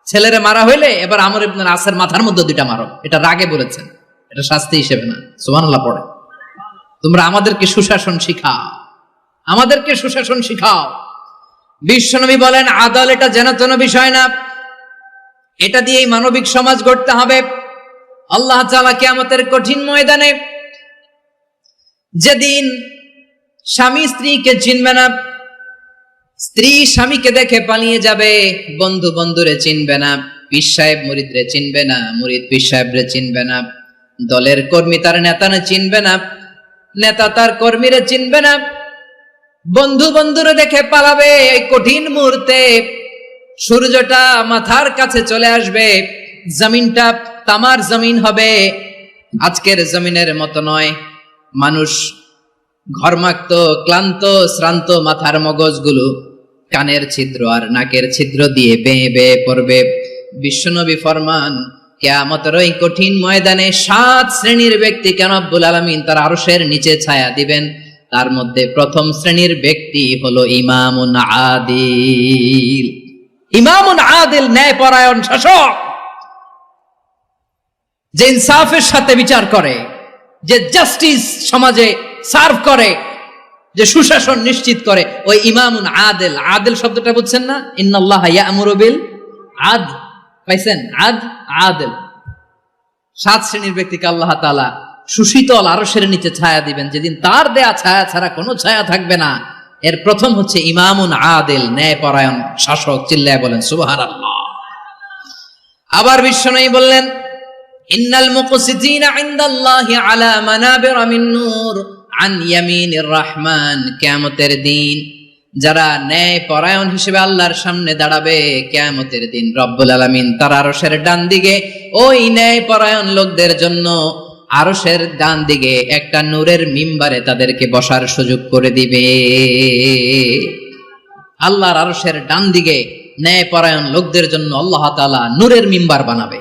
ছেলেরে মারা হইলে এবার আমর ইবনুল আসের মাথার মধ্যে দুইটা মারো। এটা রাগে বলেছেন, এটা শাস্তি হিসেবে না। সুবহানাল্লাহ পড়ে। তোমরা আমাদেরকে সুশাসন শিখাও, আমাদেরকে সুশাসন শিখাও। বিশ্বনবী বলেন আদল এটা যেন তেন বিষয় না, এটা দিয়েই মানবিক সমাজ গড়তে হবে। আল্লাহ তাআলা কিয়ামতের কঠিন ময়দানে যেদিন স্বামী স্ত্রীকে চিনবে না, স্ত্রী স্বামীকে দেখে পালিয়ে যাবে, বন্ধু বন্ধুরে চিনবে না, পীর সাহেব মুরিদরে চিনবে না, মুরিদ পীর সাহেবরে চিনবে না, দলের কর্মী তার নেতারে চিনবে না, নেতা তার কর্মীরে চিনবে না, বন্ধু বন্ধুরে দেখে পালাবে। এই কঠিন মুহূর্তে সূর্যটা মাথার কাছে চলে আসবে, জমিনটা তামার জমিন হবে, আজকের জমিনের মতো নয়। মানুষ ঘর্মাক্ত ক্লান্ত শ্রান্ত মাথার মগজগুলো কানের ছিদ্র আর নাকের ছিদ্র দিয়ে বেয়ে বেয়ে পড়বে। বিশ্বনবী ফরমান কিয়ামতের ওই কঠিন ময়দানে 7 শ্রেণীর ব্যক্তিকে রব্বুল আলামিন তার আরশের নিচে ছায়া দিবেন। তার মধ্যে প্রথম শ্রেণীর ব্যক্তি হলো ইমামুন আদিল। ইমামুন আদিল, ন্যায়পরায়ণ শাসক, যে ইনসাফের সাথে বিচার করে, যে জাস্টিস সমাজে সার্ভ করে, যে সুশাসন নিশ্চিত করে, ওই ইমামুন আদিল। আদিল শব্দটা বুঝছেন না? ইন্নাল্লাহা ইয়া'মুরু বিল আদল, পাইছেন? আদিল। 7 শ্রেণীর ব্যক্তিকে আল্লাহ তাআলা সুশীতল আরশের নিচে ছায়া দিবেন, যেদিন তার দেয়া ছায়া ছাড়া কোনো ছায়া থাকবে না। এর প্রথম হচ্ছে ইমামুন আদিল, ন্যায়পরায়ণ শাসক। চিল্লায় বলেন সুবহানাল্লাহ। আবার বিশ্বনবী বললেন ইন্নাল মুকসিতিনা ইনদাল্লাহি আলা মানাবিরা মিন নূর আন ইয়ামিনির রহমান। কিয়ামতের দিন যারা ন্যায়পরায়ণ হিসেবে আল্লাহর সামনে দাঁড়াবে, কিয়ামতের দিন রব্বুল আলামিন তার আরশের ডান দিকে ওই ন্যায়পরায়ণ লোকদের জন্য আরশের ডান দিকে একটা নূরের মিম্বারে তাদেরকে বসার সুযোগ করে দিবে। আল্লাহর আরশের ডান দিকে ন্যায়পরায়ণ লোকদের জন্য আল্লাহ তাআলা নূরের মিম্বার বানাবে।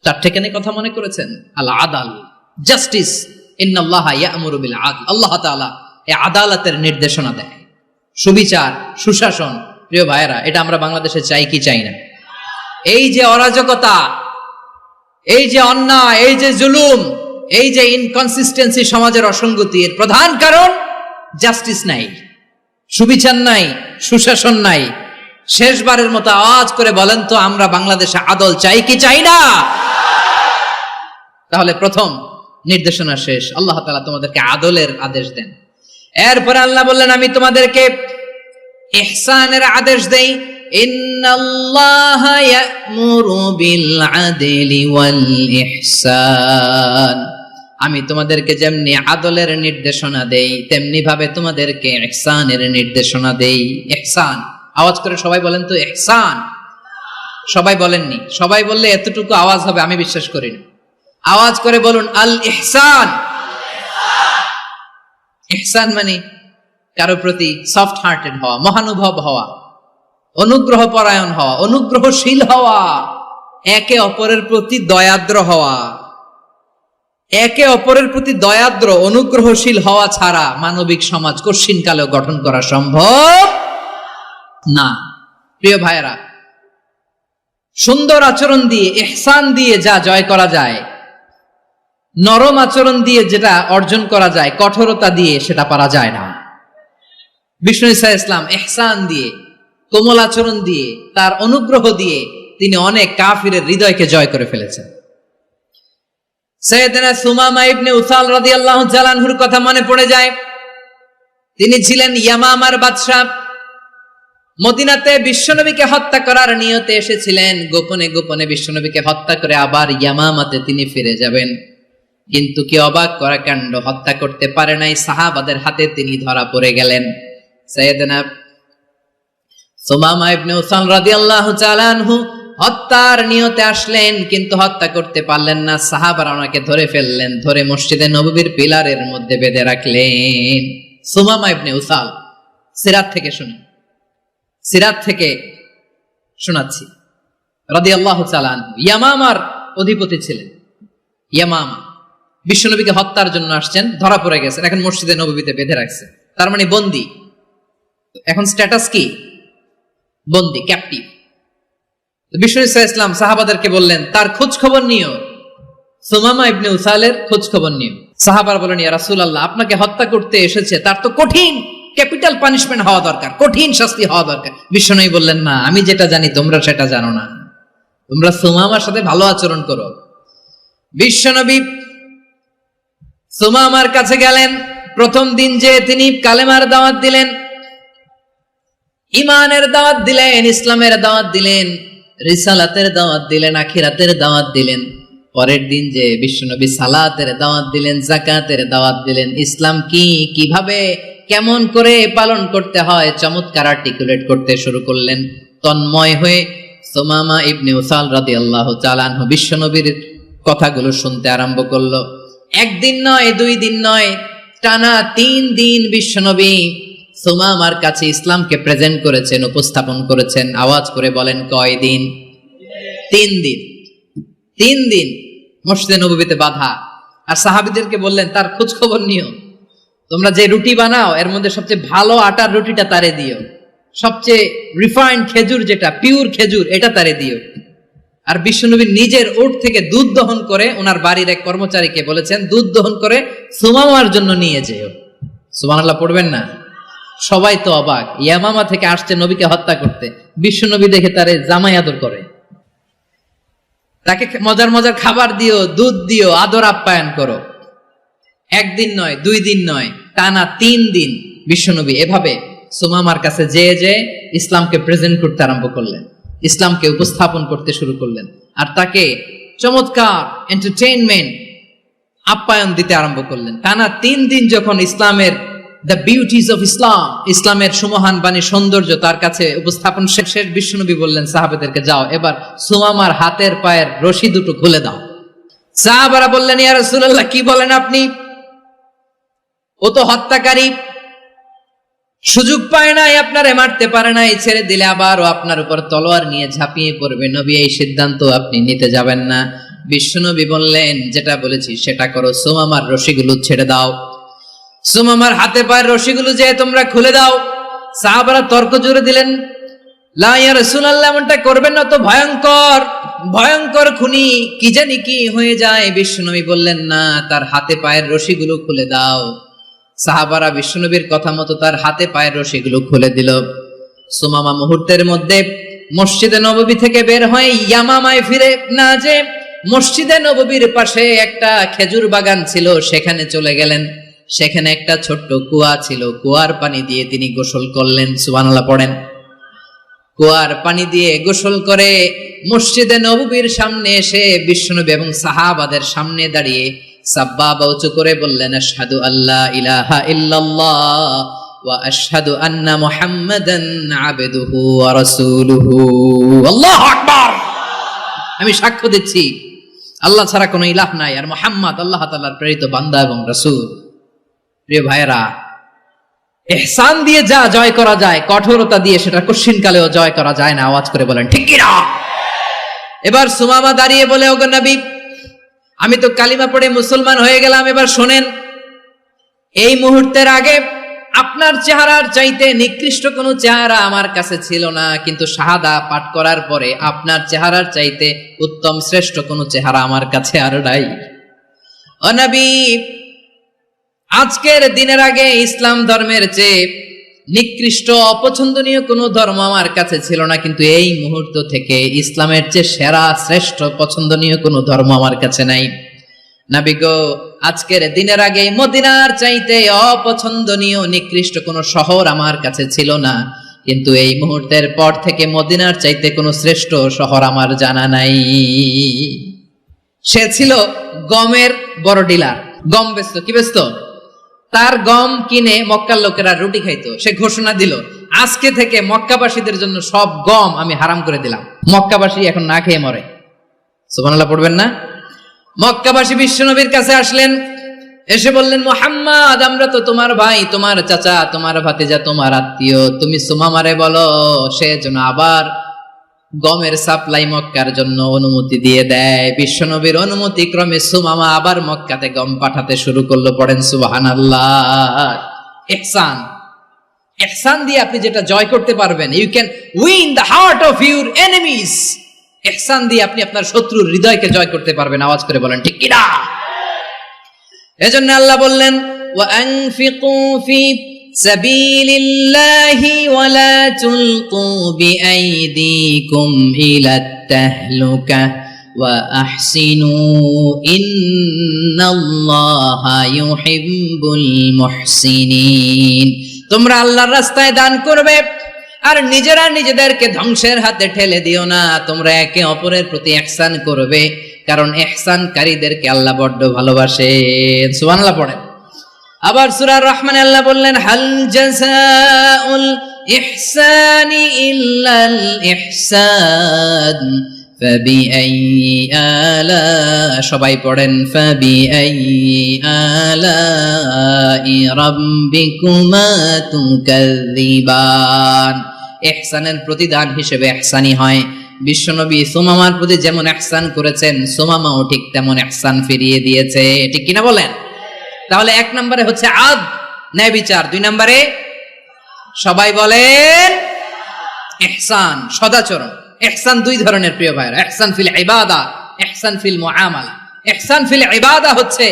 4 কেন কথা মনে করেছেন? আল আদাল, জাস্টিস। ইন্নাল্লাহা ইয়া'মুরু বিল আদল। আল্লাহ তাআলা এই আদালতের নির্দেশনা দেয়, সুবিচার, সুশাসন। প্রিয় ভাইয়েরা, এটা আমরা বাংলাদেশে চাই কি চাই না? এই যে অরাজকতা, এই যে অন্যায়, এই যে জুলুম, এই যে ইনকনসিস্টেন্সি, সমাজের অসঙ্গতি, এর প্রধান কারণ জাস্টিস নাই, সুবিচার নাই, সুশাসন নাই। শেষবারের মতো আওয়াজ করে বলেন তো, আমরা বাংলাদেশে আদল চাই কি চাই না? তাহলে প্রথম নির্দেশনা শেষ। আল্লাহ তাআলা তোমাদেরকে আদলের আদেশ দেন। এরপরে আল্লাহ বললেন আমি তোমাদেরকে ইহসানের আদেশ দেই। ইন্নাল্লাহা ইয়া'মুরু বিল আদলি ওয়াল ইহসান। আমি তোমাদেরকে যেমনি আদলের নির্দেশনা দেই, তেমনি ভাবে তোমাদেরকে ইহসানের নির্দেশনা দেই। ইহসান, আওয়াজ করে সবাই বলেন তো ইহসান। সবাই বলেননি, সবাই বললে এতটুকু আওয়াজ হবে আমি বিশ্বাস করি না। আওয়াজ করে বলুন আল ইহসান। ইহসান মানে কারো প্রতি সফট হার্টেড হওয়া, মহানুভব হওয়া, অনুগ্রহ পরায়ণ হওয়া, অনুগ্রহশীল হওয়া, একে অপরের প্রতি দয়াদ্র হওয়া। একে অপরের প্রতি দয়াদ্র অনুগ্রহশীল হওয়া ছাড়া মানবিক সমাজ কশিনকালেও গঠন করা সম্ভব না। প্রিয় ভাইয়েরা, সুন্দর আচরণ দিয়ে, ইহসান দিয়ে যা জয় করা যায়, নরম আচরণ দিয়ে যেটা অর্জন করা যায়, কঠোরতা দিয়ে সেটা পারা যায় না। বিষ্ণু ঈসা ইসলাম ইহসান দিয়ে, কোমল আচরণ দিয়ে, তার অনুগ্রহ দিয়ে তিনি অনেক কাফিরের হৃদয়কে জয় করে ফেলেছেন। সাইয়েদনা সুমামা ইবনে উসাল রাদিয়াল্লাহু তাআলা আনহুর কথা মনে পড়ে যায়। তিনি ছিলেন ইয়ামামার বাদশা। মদিনাতে বিশ্বনবীকে হত্যা করার নিয়তে এসেছিলেন। গোপনে গোপনে বিশ্বনবীকে হত্যা করে আবার ইয়ামামাতে তিনি ফিরে যাবেন। কিন্তু কি অবাক করা কাণ্ড, হত্যা করতে পারে নাই, সাহাবাদের হাতে তিনি ধরা পড়ে গেলেন। সাইয়েদনা সুমামা ইবনে উসাল রাদিয়াল্লাহু তাআলা আনহু হত্যার নিয়তে আসলেন, কিন্তু হত্যা করতে পারলেন না। সাহাবারা ওনাকে ধরে ফেললেন, ধরে মসজিদে নববীর পিলারের মধ্যে বেঁধে রাখলেন। সুমামা ইবনে উসাল, সিরাত থেকে শুনি, সিরাত থেকে শোনাচ্ছি রাদিয়াল্লাহু তাআলা আনহু। ইয়ামামার অধিপতি ছিলেন। ইয়ামামা বিশ্বনবীকে হত্যার জন্য আসছেন, ধরা পড়ে গেছেন, এখন মসজিদে নববীতে বেঁধে রাখছে, তার মানে বন্দী। এখন স্ট্যাটাস কি? বন্দী, ক্যাপটিভ। বিশ্বনবী সাল্লাল্লাহু আলাইহি ওয়াসাল্লাম সাহাবাদেরকে বললেন, তার খোঁজ খবর নিও, সুমামা ইবনে উসালের খোঁজ খবর নিও। সাহাবারা বলেন, ইয়া রাসূলুল্লাহ, আপনাকে হত্যা করতে এসেছে, তার তো কঠিন ক্যাপিটাল পানিশমেন্ট হওয়া দরকার, কঠিন শাস্তি হওয়া দরকার। বিশ্বনবী বললেন, না, আমি যেটা জানি তোমরা সেটা জানো না, তোমরা সুমামার সাথে ভালো আচরণ করো। বিশ্বনবী সুমামার কাছে গেলেন। প্রথম দিন যে তিনি কালেমার দাওয়াত দিলেন, ঈমানের দাওয়াত দিলেন, ইসলামের দাওয়াত দিলেন, রিসালাতের দাওয়াত দিলেন, আখিরাতের দাওয়াত দিলেন। পরের দিন যে বিশ্বনবী সালাতের দাওয়াত দিলেন, যাকাতের দাওয়াত দিলেন, ইসলাম কি, কিভাবে, কেমন করে পালন করতে হয় চমৎকার আর্টিকুলেট করতে শুরু করলেন। তন্ময় হয়ে সুমামা ইবনে উসাল রাদিয়াল্লাহু তাআলা আনহু বিশ্বনবীর কথাগুলো শুনতে আরম্ভ করলো। একদিন নয়, 2 দিন নয়, টানা 3 দিন বিশ্বনবী সুমামার কাছে ইসলামকে প্রেজেন্ট করেছেন, উপস্থাপন করেছেন। আওয়াজ করে বলেন, কয় দিন? 3 দিন। 3 দিন মসজিদে নববীতে বাঁধা। আর সাহাবীদেরকে বললেন, তার খোঁজ খবর নিও, তোমরা যে রুটি বানাও এর মধ্যে সবচেয়ে ভালো আটার রুটিটা তারে দিও, সবচেয়ে রিফাইন্ড খেজুর, যেটা পিওর খেজুর, এটা তারে দিও। আর বিশ্বনবী নিজের ওট থেকে দুধ দহন করে ওনার বাড়ির এক কর্মচারীকে বলেছেন, দুধ দহন করে সুমামার জন্য নিয়ে যেও। সুবহানাল্লাহ পড়বেন না? সবাই তো অবাক, ইয়ামামা থেকে আসছে নবীকে হত্যা করতে, বিশ্বনবী দেখে তারে জামাই আদর করে, তাকে মজার মজার খাবার দিও, দুধ দিও, আদর আপ্যায়ন করো। 1 দিন নয়, 2 দিন নয়, টানা 3 দিন বিশ্বনবী এভাবে সুমামার কাছে যে ইসলামকে প্রেজেন্ট করতে আরম্ভ করলেন, ইসলামকে উপস্থাপন করতে শুরু করলেন। আর তাকে চমৎকার এন্টারটেইনমেন্ট, আপ্যায়ন দিতে আরম্ভ করলেন। টানা 3 দিন যখন ইসলামের দ্য বিউটিজ অফ ইসলাম, ইসলামের সুমহান বাণী, সৌন্দর্য তার কাছে উপস্থাপন শেষ, বিশ্বনবী বললেন সাহাবাদেরকে, যাও এবার সুমামার হাতের পায়ের রশি দুটো খুলে দাও। সাহাবারা বললেন, ইয়া রাসূলুল্লাহ, কি বলেন আপনি? ও তো হত্যাকারী, সুযোগ পায় নাই, আপনারে মারতে পারে নাই, ছেড়ে দিলে আবার ও আপনার উপর তলোয়ার নিয়ে ঝাঁপিয়ে পড়বে। নবী, এই সিদ্ধান্ত আপনি নিতে যাবেন না। বিশ্বনবী বললেন, যেটা বলেছি সেটা করো, সুমামার রশিগুলো ছেড়ে দাও, সুমামার হাতে পায়ের রশিগুলো যে তোমরা খুলে দাও। সাহাবারা তর্ক জুড়ে দিলেন, লা ইয়া রাসূলুল্লাহ, এমনটা করবেন না, তো ভয়ঙ্কর ভয়ঙ্কর খুনি, কি জানি কি হয়ে যায়। বিশ্বনবী বললেন, না, তার হাতে পায়ের রশিগুলো খুলে দাও। সাহাবারা বিশ্বনবীর কথা মতো তার হাতে পায়ের রশিগুলো খুলে দিল। সুমামা মুহূর্তের মধ্যে মসজিদে নববী থেকে বের হয়ে ইয়ামামায় ফিরে না যে মসজিদে নববীর পাশে একটা খেজুর বাগান ছিল, সেখানে চলে গেলেন। সেখানে একটা ছোট্ট কুয়া ছিল, কুয়ার পানি দিয়ে তিনি গোসল করলেন। সুবহানাল্লাহ পড়েন। কুয়ার পানি দিয়ে গোসল করে মসজিদে নববীর সামনে এসে বিশ্বনবী এবং সাহাবাদের সামনে দাঁড়িয়ে সাব্বাবা উঁচু করে বললেন, আশহাদু আল্লা ইলাহা ইল্লাল্লাহ ওয়া আশহাদু আন্না মুহাম্মাদান আবদুহু ওয়া রাসূলুহু। আল্লাহু আকবার। আমি সাক্ষ্য দিচ্ছি আল্লাহ ছাড়া কোনো ইলাহ নাই, আর মুহাম্মদ আল্লাহ তাআলার প্রেরিত বান্দা এবং রাসূল। প্রিয় ভাইয়েরা, ইহসান দিয়ে যা জয় করা যায়, কঠোরতা দিয়ে সেটা কঠিনকালেও জয় করা যায় না। আওয়াজ করে বলেন ঠিক কি না? এবার সুমামা দাঁড়িয়ে বলে, ওগো নবী, আমি তো কালিমা পড়ে মুসলমান হয়ে গেলাম, এবার শোনেন, এই মুহূর্তের আগে আপনার চেহারার চাইতে নিকৃষ্ট কোনো চেহারা আমার কাছে ছিল না, কিন্তু শাহাদা পাঠ করার পরে আপনার চেহারার চাইতে উত্তম শ্রেষ্ঠ কোনো চেহারা আমার কাছে আর নাই। ও নবী, আজকের দিনের আগে ইসলাম ধর্মের চেয়ে নিকৃষ্ট অপছন্দনীয় কোনো ধর্ম আমার কাছে ছিল না, কিন্তু এই মুহূর্ত থেকে ইসলামের চেয়ে সেরা শ্রেষ্ঠ পছন্দনীয় কোনো ধর্ম আমার কাছে নাই। নবী গো, আজকের দিনের আগে মদিনার চাইতে অপছন্দনীয় নিকৃষ্ট কোনো শহর আমার কাছে ছিল না, কিন্তু এই মুহূর্তের পর থেকে মদিনার চাইতে কোনো শ্রেষ্ঠ শহর আমার জানা নাই। সে ছিল গমের বড় ডিলার, গম বেচতো। কি বেচতো? তার গম কিনে মক্কার লোকেরা রুটি খাইতো। সে ঘোষণা দিল, আজকে থেকে মক্কাবাসীদের জন্য সব গম আমি হারাম করে দিলাম। মক্কাবাসী এখন না খেয়ে মরে। সুবহানাল্লাহ পড়বেন না? মক্কাবাসী বিশ্বনবীর কাছে আসলেন, এসে বললেন, মুহাম্মদ, আমরা তো তোমার ভাই, তোমার চাচা, তোমার ভাতিজা, তোমার আত্মীয়, তুমি সুমামারে বলো সে যেন আবার গমের সাপ্লাই মক্কার জন্য অনুমতি দিয়ে দেয়। বিশ্বনবীর অনুমতি ক্রমে সুমামা আবার মক্কাতে গম পাঠাতে শুরু করলো। পড়েন সুবহানাল্লাহ। ইহসান, ইহসান দিয়ে আপনি যেটা জয় করতে পারবেন, you can win the heart of your enemies. ইহসান দিয়ে আপনি আপনার শত্রুর হৃদয়কে জয় করতে পারবেন। আওয়াজ করে বলেন ঠিক কিনা? এজন্য আল্লাহ বললেন, ওয়া আনফিকু ফি সাবিলিল্লাহি ওয়া লা তুলকু বিআইদিকুম ইলাত তাহলুকা ওয়া আহসিনু ইন্নাল্লাহা ইউহিব্বুল মুহসিনিন। তোমরা আল্লাহর রাস্তায় দান করবে আর নিজেরা নিজেদেরকে ধ্বংসের হাতে ঠেলে দিও না। তোমরা একে অপরের প্রতি ইহসান করবে, কারণ ইহসানকারীদেরকে আল্লাহ বড্ড ভালোবাসেন। সুবহানাল্লাহ পড়েন। আবার সূরা রহমানে আল্লাহ বললেন, হাল জাযাউল ইহসানি ইল্লাল ইহসান ফাবিআইয়ি আলা, সবাই পড়েন, ফাবিআইয়ি আলাই রাব্বিকুমা তুকাযযিবান। ইহসানের প্রতিদান হিসেবে ইহসানি হয়। বিশ্বনবী সুমামার প্রতি যেমন ইহসান করেছেন, সুমামাও ঠিক তেমন ইহসান ফিরিয়ে দিয়েছে। ঠিক কিনা বলেন? তাহলে এক নম্বরে হচ্ছে আদ, ন্যায় বিচার। দুই নম্বরে সবাই বলেন ইহসান, সদাচরণ। ইহসান দুই ধরনের প্রিয় ভাইরা, ইহসান ফিল ইবাদা, ইহসান ফিল মুআমালা। ইহসান ফিল ইবাদা হচ্ছে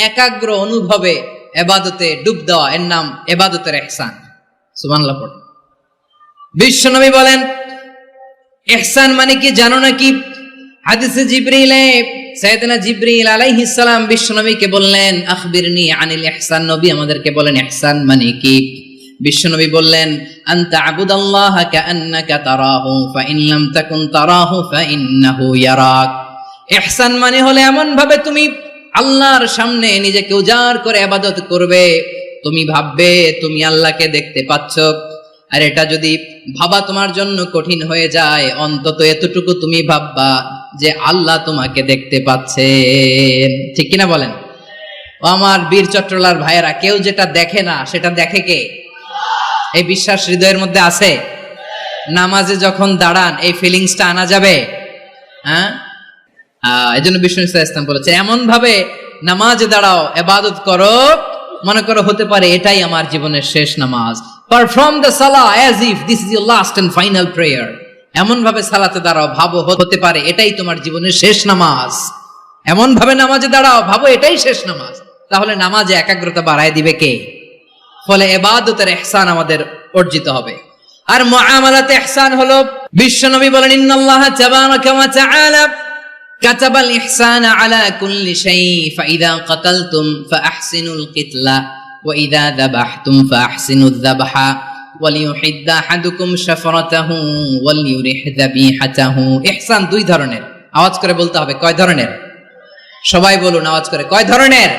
একাগ্র অনুভবে ইবাদতে ডুব দেওয়া, এর নাম ইবাদতের ইহসান। সুবহানাল্লাহ পড়ুন। বিশ্বনবী বলেন ইহসান মানে কি জানো নাকি? হাদিসে জিবরিলে সাইয়েদনা জিবরিল আলাইহিস সালাম বিশ্বনবীকে বললেন, আখবিরনি আনিল ইহসান। নবী আমাদেরকে বলেন ইহসান মানে কি? বিশ্বনবী বললেন, আনতা আবুদাল্লাহা কাআন্নাকা তারাহু ফাইন লাম তাকুন তারাহু ফাইন্নাহু ইয়ারাক। ইহসান মানে হলো এমন ভাবে তুমি আল্লাহর সামনে নিজেকে উজাড় করে ইবাদত করবে, তুমি ভাববে তুমি আল্লাহকে দেখতে পাচ্ছ। আর এটা যদি ভাবা তোমার জন্য কঠিন হয়ে যায়, অন্তত এতটুকু তুমি ভাববা যে আল্লাহ তোমাকে দেখতে পাচ্ছেন। ঠিক কিনা বলেন? ও আমার বীর চট্টলার ভাইয়েরা, কেউ যেটা দেখে না সেটা দেখে কে? এই বিশ্বাস হৃদয়ের মধ্যে আছে? নামাজে যখন দাঁড়ান এই ফিলিংসটা আনা যাবে? হ্যাঁ, এই জন্য বিষ্ণু ইসলাম বলেছে এমন ভাবে নামাজে দাঁড়াও, ইবাদত করো, মনে করো হতে পারে এটাই আমার জীবনের শেষ নামাজ। Perform the salah as if this is your last and final prayer. এমন ভাবে সালাতে দাঁড়াও, ভাবো হতে পারে এটাই তোমার জীবনের শেষ নামাজ। এমন ভাবে নামাজে দাঁড়াও, ভাবো এটাই শেষ নামাজ। তাহলে নামাজে একাগ্রতা বাড়ায় দিবে কে? ফলে ইবাদতের ইহসান আমাদের অর্জিত হবে। আর মুআমালাতে ইহসান হলো, বিশ্বনবী বলেন, ইন্নাল্লাহা তাবারাকা ওয়া তাআলা কাতাবাল ইহসানা আলা কুল্লি শাই ফাইদা কাতালতুম ফাআহসিনুল কিতলা ওয়া ইযা যাবাহতুম ফাআহসিনুয যাবহা ওয়ালিউহিদ্দা আহাদুকুম শাফরাতাহু ওয়ালিউরিহ যাবিহাতাহু। ইহসান দুই ধরনের। আওয়াজ করে বলতে হবে কয় ধরনের? সবাই বলুন আওয়াজ করে, কয় ধরনের?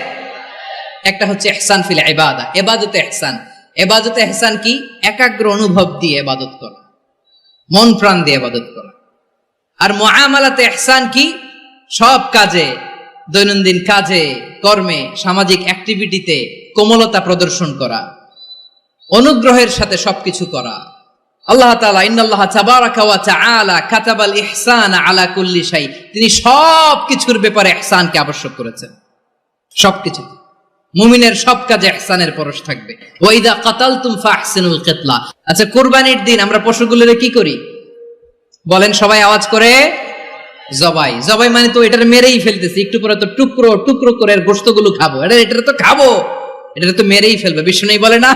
একটা হচ্ছে ইহসান ফিল ইবাদা, ইবাদতে ইহসান। ইবাদতে ইহসান কি? একাগ্র অনুভব দিয়ে ইবাদত করা, মন প্রাণ দিয়ে ইবাদত করা। আর মুআমালাতে ইহসান কি? সব কাজে, দৈনন্দিন কাজে, কর্মে, সামাজিক অ্যাক্টিভিটিতে কোমলতা প্রদর্শন করা, অনুগ্রহের সাথে সবকিছু করা। আল্লাহ তাআলা ইন্নাল্লাহা তাবারাকা ওয়া তাআলা কাতাবাল ইহসানা আলা কুল্লি শাই, তিনি সবকিছুর ব্যাপারে ইহসানকে আবশ্যক করেছেন। সবকিছু, মুমিনের সব কাজে ইহসানের পরশ থাকবে। ওয়া ইযা কাতালতুম ফাহসিনুল কিতলা। আচ্ছা, কুরবানির দিন আমরা পশুগুলোরে কি করি বলেন সবাই আওয়াজ করে? জবাই। জবাই মানে তো এটারে মেরেই ফেলতেছি, একটু পরে তো টুকরো টুকরো করে গোশতগুলো খাবো, এটা তো খাবো, এটা তো মেরেই ফেলবে। বিষ্ণু বলে না,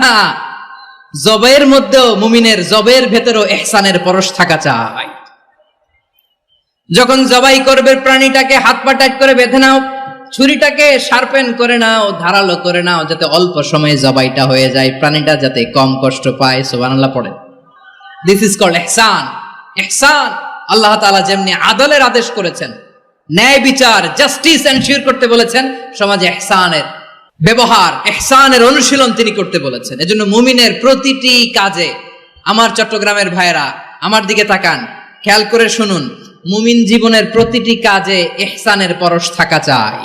জবাইয়ের মধ্যেও মুমিনের জবের ভেতরেও ইহসানের পরশ থাকা চাই। যখন জবাই করবে প্রাণীটাকে হাত পা টাইট করে বেঁধে নাও, ছুরিটাকে শার্পেন করে নাও, ধারালো করে নাও, যাতে অল্প সময়ে জবাইটা হয়ে যায়, প্রাণীটা যাতে কম কষ্ট পায়। সুবহানাল্লাহ পড়ে। দিস ইজ কল্ড ইহসান। ইহসান আল্লাহ তাআলা যেমনি আদলের আদেশ করেছেন, ন্যায় বিচার, জাস্টিস এনশিওর করতে বলেছেন, সমাজে ইহসানের ব্যবহার, ইহসানের অনুশীলন তিনি করতে বলেছেন। এজন্য মুমিনের প্রতিটি কাজে আমার চট্টগ্রামের ভাইয়েরা আমার দিকে তাকান, খেয়াল করে শুনুন, মুমিন জীবনের প্রতিটি কাজে ইহসানের পরশ থাকা চাই।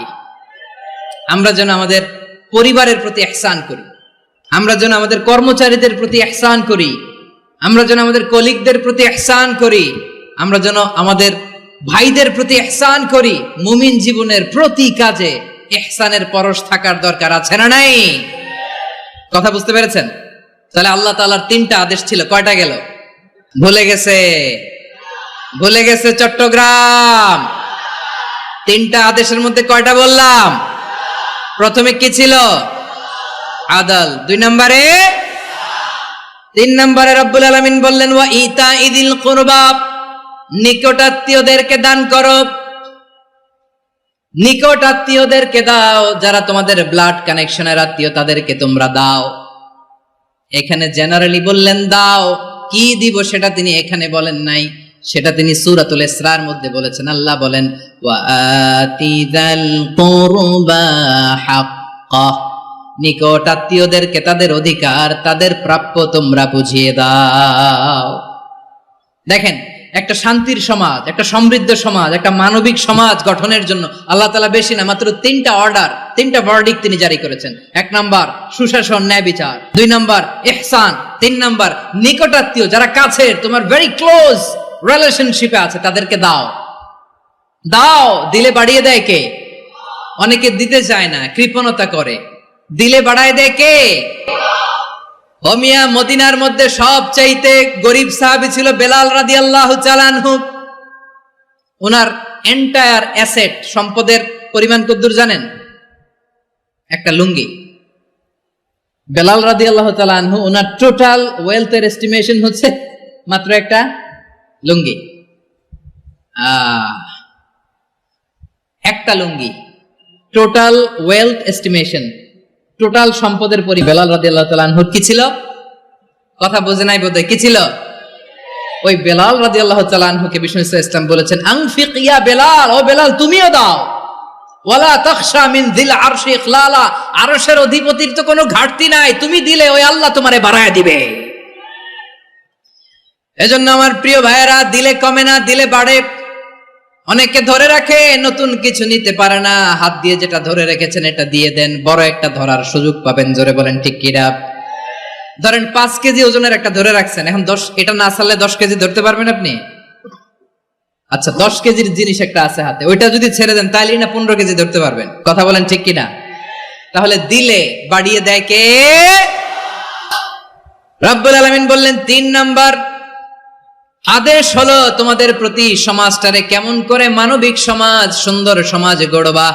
আমরা যেন আমাদের পরিবারের প্রতি ইহসান করি, আমরা যেন আমাদের কর্মচারীদের প্রতি ইহসান করি, আমরা যেন আমাদের কলিগদের প্রতি ইহসান করি, আমরা যেন আমাদের ভাইদের প্রতি ইহসান করি। মুমিন জীবনের প্রতি কাজে ইহসানের পরশ থাকার দরকার আছে না নাই? কথা বুঝতে পেরেছেন? তাহলে আল্লাহ তাআলার 3টা আদেশ ছিল, কয়টা গেল? ভুলে গেছে চট্টগ্রাম। 3টা আদেশের মধ্যে কয়টা বললাম? প্রথমে কি ছিল? আদল। 2 নম্বরে 3 নম্বরে রব্বুল আলামিন বললেন ওয়া ইতাইদিল কুরবা, নিকটাত্মীয়দেরকে দান করো, নিকটাত্মীয়দেরকে দাও, যারা তোমাদের ব্লাড কানেকশনের আত্মীয় তাদেরকে তোমরা দাও। এখানে জেনারেলি বললেন দাও, কি দিব সেটা তিনি এখানে বলেন নাই, সেটা তিনি সূরাতুল ইসরার মধ্যে বলেছেন। আল্লাহ বলেন ওয়া আতিযাল কুরবা হাক্কা, নিকটাত্মীয়দেরকে তাদের অধিকার, তাদের প্রাপ্য তোমরা বুঝিয়ে দাও। দেখেন, একটা শান্তির সমাজ, একটা সমৃদ্ধ সমাজ, একটা মানবিক সমাজ গঠনের জন্য আল্লাহ তাআলা বেশি না, মাত্র 3টা অর্ডার, 3টা ভার্ডিক্ট তিনি জারি করেছেন। 1 নাম্বার সুশাসন, ন্যায় বিচার। 2 নাম্বার ইহসান। 3 নাম্বার নিকটাত্মীয়, যারা কাছের, তোমার ভেরি ক্লোজ রিলেশনশিপে আছে, তাদেরকে দাও। দাও, দিলে বাড়িয়ে দেয় কে? অনেকে দিতে চায় না, কৃপণতা করে। দিলে বাড়ায় দেয় কে? মদিনার মধ্যে সবচাইতে গরিব সাহাবী ছিল বেলাল রাদিয়াল্লাহু তাআলা আনহু। ওনার এন্টায়ার অ্যাসেট, সম্পদের পরিমাণ কতদূর জানেন? একটা লুঙ্গি। বেলাল রাদিয়াল্লাহু তাআলা আনহু, ওনার টোটাল ওয়েলথের এস্টিমেশন হচ্ছে মাত্র একটা লুঙ্গি। একটা লুঙ্গি, টোটাল ওয়েলথ এস্টিমেশন, টোটাল সম্পদের বেলাল রাদিয়াল্লাহু তাআলা আনহুর কি ছিল? কথা বোঝে নাই বোধহয়, কি ছিল? ওই বেলাল রাদিয়াল্লাহু তাআলা আনহুকে বিষ্ণু ইসলাম বলেছেন আনফিক ইয়া বেলাল, ও বেলাল তুমিও দাও। ওয়ালা তাখশা মিন যিল আরশি ইখলালা, আরশের অধিপতির তো কোনো ঘাটতি নাই, তুমি দিলে ওই আল্লাহ তোমারে বাড়ায় দিবে। এজন্য আমার প্রিয় ভাইয়েরা, দিলে কমে না, দিলে বাড়ে। অনেকে ধরে রাখে, নতুন কিছু নিতে পারে না, হাত দিয়ে যেটা ধরে রেখেছেন এটা দিয়ে দেন, বড় একটা ধরার সুযোগ পাবেন। জোরে বলেন ঠিক কিনা? ধরেন 5 কেজি ওজনের একটা ধরে রাখছেন, এখন 10, এটা না ছাড়লে 10 কেজি ধরতে পারবেন আপনি? আচ্ছা, 10 কেজির জিনিস একটা আছে হাতে, ওইটা যদি ছেড়ে দেন তাহলেই না 15 কেজি ধরতে পারবেন। কথা বলেন ঠিক কিনা? তাহলে দিলে বাড়িয়ে দেয় কে? রব্বুল আলামিন বললেন 3 নাম্বার আদেশ হলো তোমাদের প্রতি সমাজটারে কেমন করে মানবিক সমাজ, সুন্দর সমাজ গড়বা।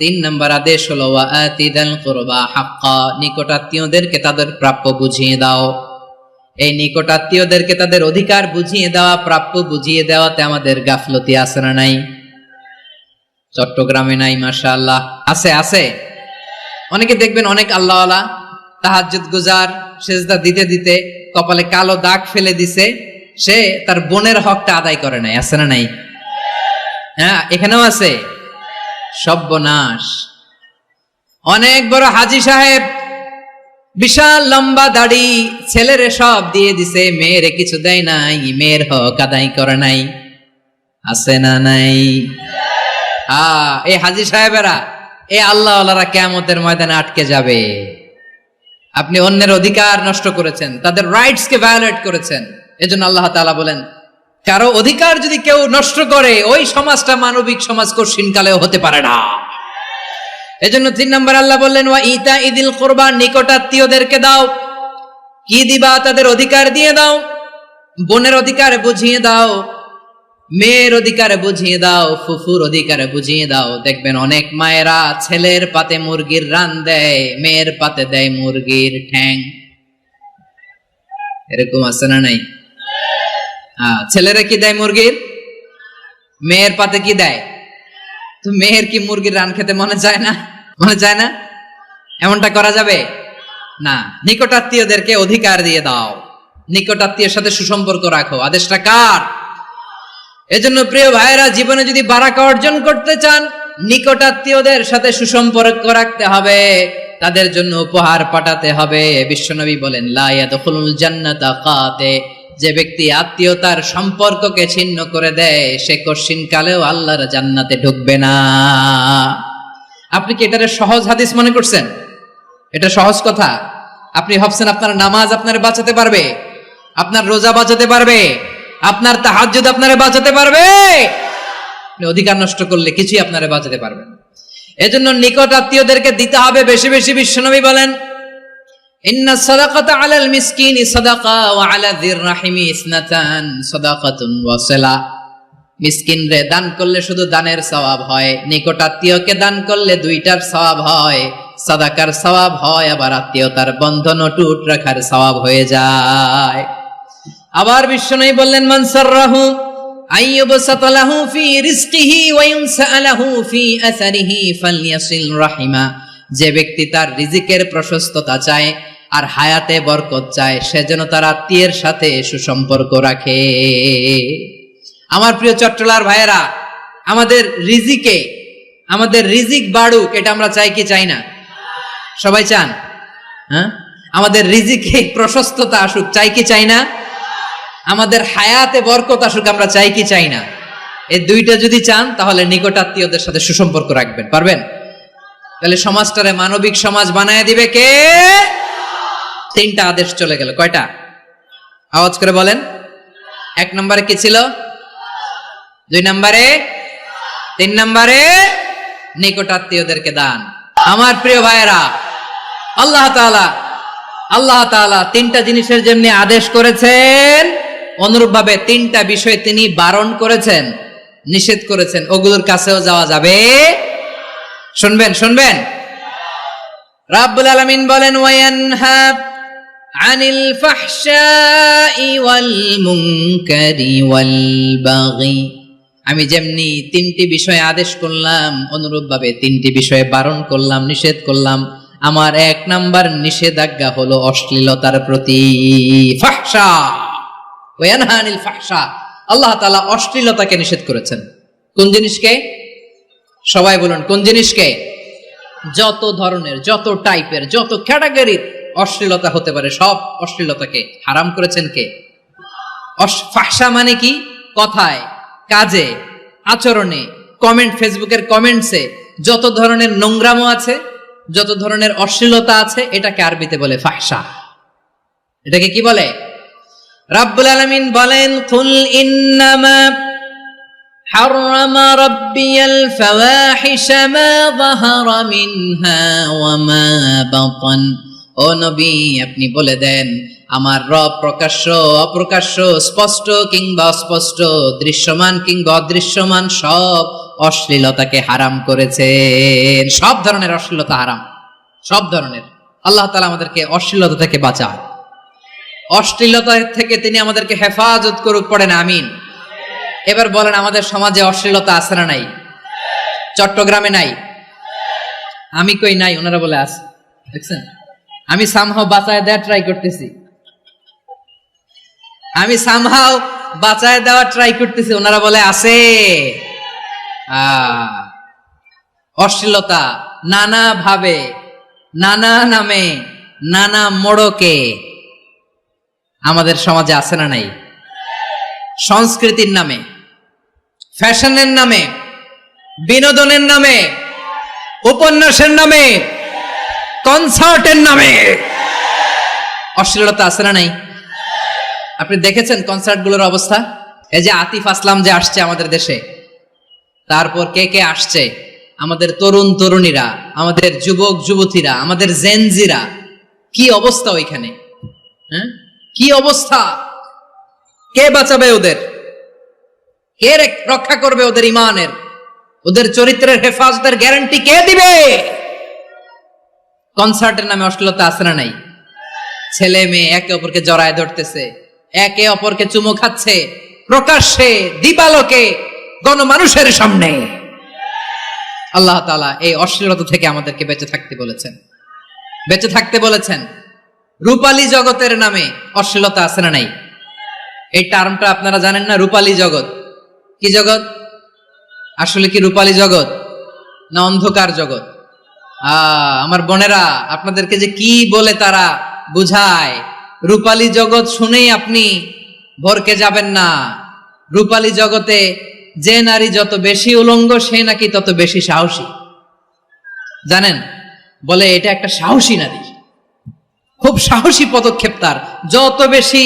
3 নাম্বার আদেশ হলো ওয়া আতিদাল কুরবা হাক্কা, নিকটাত্মীয়দেরকে তাদের প্রাপ্য বুঝিয়ে দাও। এই নিকটাত্মীয়দেরকে তাদের অধিকার বুঝিয়ে দেওয়া, প্রাপ্য বুঝিয়ে দেওয়াতে আমাদের গাফলতি আছে না নাই? চট্টগ্রামে নাই? মাশাআল্লাহ আছে, আছে। অনেকে দেখবেন অনেক আল্লাহওয়ালা, তাহাজ্জুদ গুজার, সেজদা দিতে দিতে কপালে কালো দাগ ফেলে দিছে, সে তার বোনের হকটা আদায় করে নাই। আছে না নাই? হ্যাঁ, এখানেও আছে। সর্বনাশ। অনেক বড় হাজী সাহেব, বিশাল লম্বা দাড়ি, ছেলেরে সব দিয়ে দিছে, মেয়েরে কিছু দেয় নাই, মেয়ের হক আদায় করে নাই। আছে না নাই? এই হাজী সাহেবেরা, এই আল্লাহওয়ালারা কিয়ামতের ময়দানে আটকে যাবে। আপনি অন্যের অধিকার নষ্ট করেছেন, তাদের রাইটস কে ভায়োলেট করেছেন। এজন্য আল্লাহ তাআলা বলেন, কারো অধিকার যদি কেউ নষ্ট করে, ওই সমাজটা মানবিক সমাজ কঠিনকালেও হতে পারে না। এজন্য 3 নম্বর আল্লাহ বললেন ওয়া ইতাইদিল কুরবা, নিকটাত্মীয়দেরকে দাও। কি দিবা? তাদের অধিকার দিয়ে দাও। বোনের অধিকার বুঝিয়ে দাও, মেয়ের অধিকার বুঝিয়ে দাও, ফুফুর অধিকার বুঝিয়ে দাও। দেখবেন অনেক মায়েরা ছেলের পাতে মুরগির রান দেয়, মেয়ের পাতে দেয় মুরগির ঠ্যাং। এরকম আছে না নাই? ছেলেরা কি দেয়? মুরগির। মেয়ের পাতে কি দেয়? তো মেয়ের কি মুরগির রান খেতে মনে চায় না? মনে চায় না? এমনটা করা যাবে না। নিকটাত্মীয়দেরকে অধিকার দিয়ে দাও, নিকটাত্মীয়ের সাথে সুসম্পর্ক রাখো। আদেশটা কার? এজন্য প্রিয় ভাইয়েরা, জীবনে যদি বারাকা অর্জন করতে চান, নিকটাত্মীয়দের সাথে সুসম্পর্ক রাখতে হবে। তাদের জন্য উপহার পাঠাতে হবে। বিশ্বনবী বলেন, লা ইয়াদখুলুল জান্নাতা কাতে, যে ব্যক্তি আত্মীয়তার সম্পর্ককে ছিন্ন করে দেয় সে কশিন কালেও আল্লাহর জান্নাতে ঢুকবে না। আপনি কি এটারে সহজ হাদিস মনে করছেন? এটা সহজ কথা? আপনি ভাবছেন আপনার নামাজ আপনারে বাঁচাতে পারবে, আপনার রোজা বাঁচাতে পারবে, আপনার তাহাজ্জুদ আপনারে বাঁচাতে পারবে? অধিকার নষ্ট করলে কিছুই আপনারে বাঁচাতে পারবে না। এজন্য নিকট আত্মীয়দেরকে দিতে হবে বেশি বেশি। বিশ্বনবী বলেন, ইন্না সাদাকাতা আলাল মিসকিনি সাদাকা ওয়া আলা যির রাহিমি ইসনাতান সাদাকাতুন ওয়া সিলা। মিসকিনরে দান করলে শুধু দানের সওয়াব হয়, নিকট আত্মীয়কে দান করলে দুইটার সওয়াব হয়, সাদাকার সওয়াব হয়, আবার আত্মীয়তার বন্ধন অটুট রাখার সওয়াব হয়ে যায়। আবার বিশ্বনবী বললেন, মান সাররাহু আইয়ুবসাতা লাহু ফি রিজকিহি ওয়া ইউনসা লাহু ফি আসারিহি ফালইয়াসিল রাহিমা। যে ব্যক্তি তার রিজিকের প্রশস্ততা চায় আর হায়াতে বরকত চায় সে যেন তার আত্মীয়ের সাথে সুসম্পর্ক রাখে। আমার প্রিয় চট্টলার ভাইয়েরা, আমাদের রিজিক বাড়ুক, এটা আমরা চাই কি চাই না? সবাই চান? হ্যাঁ, আমাদের রিজিকে প্রশস্ততা আসুক, চাই কি চাই না? আমাদের হায়াতে বরকত আসুক, আমরা চাই কি চাই না? এই দুইটা যদি চান তাহলে নিকট আত্মীয়দের সাথে সুসম্পর্ক রাখবেন, পারবেন? তাহলে সমাজটারে মানবিক সমাজ বানায় দিবে কে? তিনটা আদেশ চলে গেল। কয়টা? আওয়াজ করে বলেন। 1 নম্বরে কি ছিল? 2 নম্বরে, 3 নম্বরে নিকট আত্মীয়দেরকে দান। আমার প্রিয় ভাইয়েরা, আল্লাহ তাআলা 3টা জিনিসের জন্য আদেশ করেছেন, অনুরূপভাবে 3টা বিষয় তিনি বারণ করেছেন, নিষেধ করেছেন। ওগুলোর কাছেও যাওয়া যাবে। শুনবেন। রাব্বুল আলামিন বলেন, ওয়ায়ানহা আনিল ফাহশাই ওয়াল মুনকারি ওয়াল বাগি। আমি যেমনি 3টি বিষয়ে আদেশ করলাম, অনুরূপভাবে 3টি বিষয়ে বারণ করলাম, নিষেধ করলাম। আমার 1 নাম্বার নিষেধাজ্ঞা হলো অশ্লীলতার প্রতি। ফাহশা, ওয়ায়ানহা আনিল ফাহশা, আল্লাহ তাআলা অশ্লীলতাকে নিষেধ করেছেন। কোন জিনিসকে? সবাই বলুন, কোন জিনিসকে? যত ধরনের, যত টাইপের, যত ক্যাটাগরির অশ্লীলতা হতে পারে সব অশ্লীলতাকে হারাম করেছেন কে? ফাহশা মানে কি? কথায়, কাজে, আচরণে, কমেন্ট, ফেসবুকের কমেন্টসে যত ধরনের নোংরামো আছে, যত ধরনের অশ্লীলতা আছে, এটাকে আরবিতে বলে ফাহশা। এটাকে কি বলে? রাব্বুল আলামিন বলেন, কুল ইন্নামা حرم ربي الفواحش ما ظهر منها وما بطن। ও নবী, আপনি বলে দেন, আমার রব প্রকাশ্য অপ্রকাশ্য, স্পষ্ট কিংবা অস্পষ্ট, দৃশ্যমান কিংবা অদৃশ্যমান সব অশ্লীলতাকে হারাম করেছেন। সব ধরনের অশ্লীলতা হারাম, সব ধরনের। আল্লাহ তাআলা আমাদেরকে অশ্লীলতা থেকে বাঁচান, অশ্লীলতা থেকে তিনি আমাদেরকে হেফাজত করুক। পড়েন আমিন। এবার বলেন, আমাদের সমাজে অশ্লীলতা আছে না নাই? চট্টগ্রামে নাই? আমি কই নাই, ওনারা বলে আছে। দেখছেন, আমি সামহাও বাঁচায় দেওয়া ট্রাই করতেছি, ওনারা বলে আছে। অশ্লীলতা নানা ভাবে, নানা নামে, নানা মোড়কে আমাদের সমাজে আছে না নাই? সংস্কৃতির নামে, ফ্যাশনের নামে, বিনোদনের নামে, উপন্যাসের নামে, কনসার্টের নামে অশ্লীলতা আছে না নাই? আপনি দেখেছেন কনসার্টগুলোর অবস্থা? এই যে আতিফ আসলাম যে আসছে আমাদের দেশে, তারপর কে কে আসছে, আমাদের তরুণ তরুণীরা, আমাদের যুবক যুবতীরা, আমাদের জেনজিরা, কি অবস্থা ওইখানে? হ্যাঁ, কি অবস্থা? কে বাঁচাবে ওদের? কে রক্ষা করবে ওদের ইমানের, ওদের চরিত্রের হেফাজতের গ্যারান্টি কে দিবে? কনসার্টের নামে অশ্লীলতা আছে না নাই? ছেলে মেয়ে একে অপরকে জড়ায় ধরতেছে, একে অপরকে চুমো খাচ্ছে, প্রকাশ্যে, দিবালোকে, গণমানুষের সামনে। আল্লাহ তাআলা এই অশ্লীলতা থেকে আমাদেরকে বেঁচে থাকতে বলেছেন, বেঁচে থাকতে বলেছেন। রূপালী জগতের নামে অশ্লীলতা আছে না নাই? এই টার্মটা আপনারা জানেন না? রূপালী জগৎ কি জগৎ? আসলে কি রূপালী জগৎ না অন্ধকার জগৎ? আমার বোনেরা, আপনাদেরকে যে কি বলে তারা বুঝায়, রূপালী জগৎ শুনেই আপনি ভরকে যাবেন না। রূপালী জগতে যে নারী যত বেশি উলঙ্গ সে নাকি তত বেশি সাহসী। জানেন, বলে এটা একটা সাহসী নারী, খুব সাহসী পদক্ষেপ তার। যত বেশি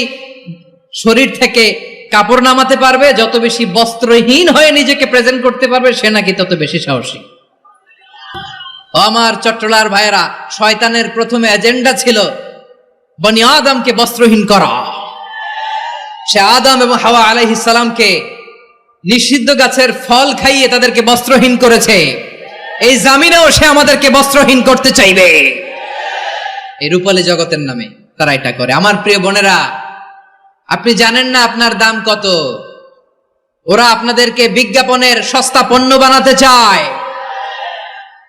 শরীর থেকে কাপড় নামাতে পারবে, যত বেশি বস্ত্রহীন হয়ে নিজেকে প্রেজেন্ট করতে পারবে, সে নাকি তত বেশি সাহসী। আমার চট্টলার ভাইয়েরা, শয়তানের প্রথম এজেন্ডা ছিল বনি আদমকে বস্ত্রহীন করা। সে আদম এবং হাওয়া আলাইহিস সালামকে নিষিদ্ধ গাছের ফল খাইয়ে তাদেরকে বস্ত্রহীন করেছে। এই জামিনেও সে আমাদেরকে বস্ত্রহীন করতে চাইবে। এই রূপালী জগতের নামে তারা এটা করে। আমার প্রিয় বোনেরা, আপনি জানেন না আপনার দাম কত। ওরা আপনাদেরকে বিজ্ঞাপনের সস্তা পণ্য বানাতে চায়।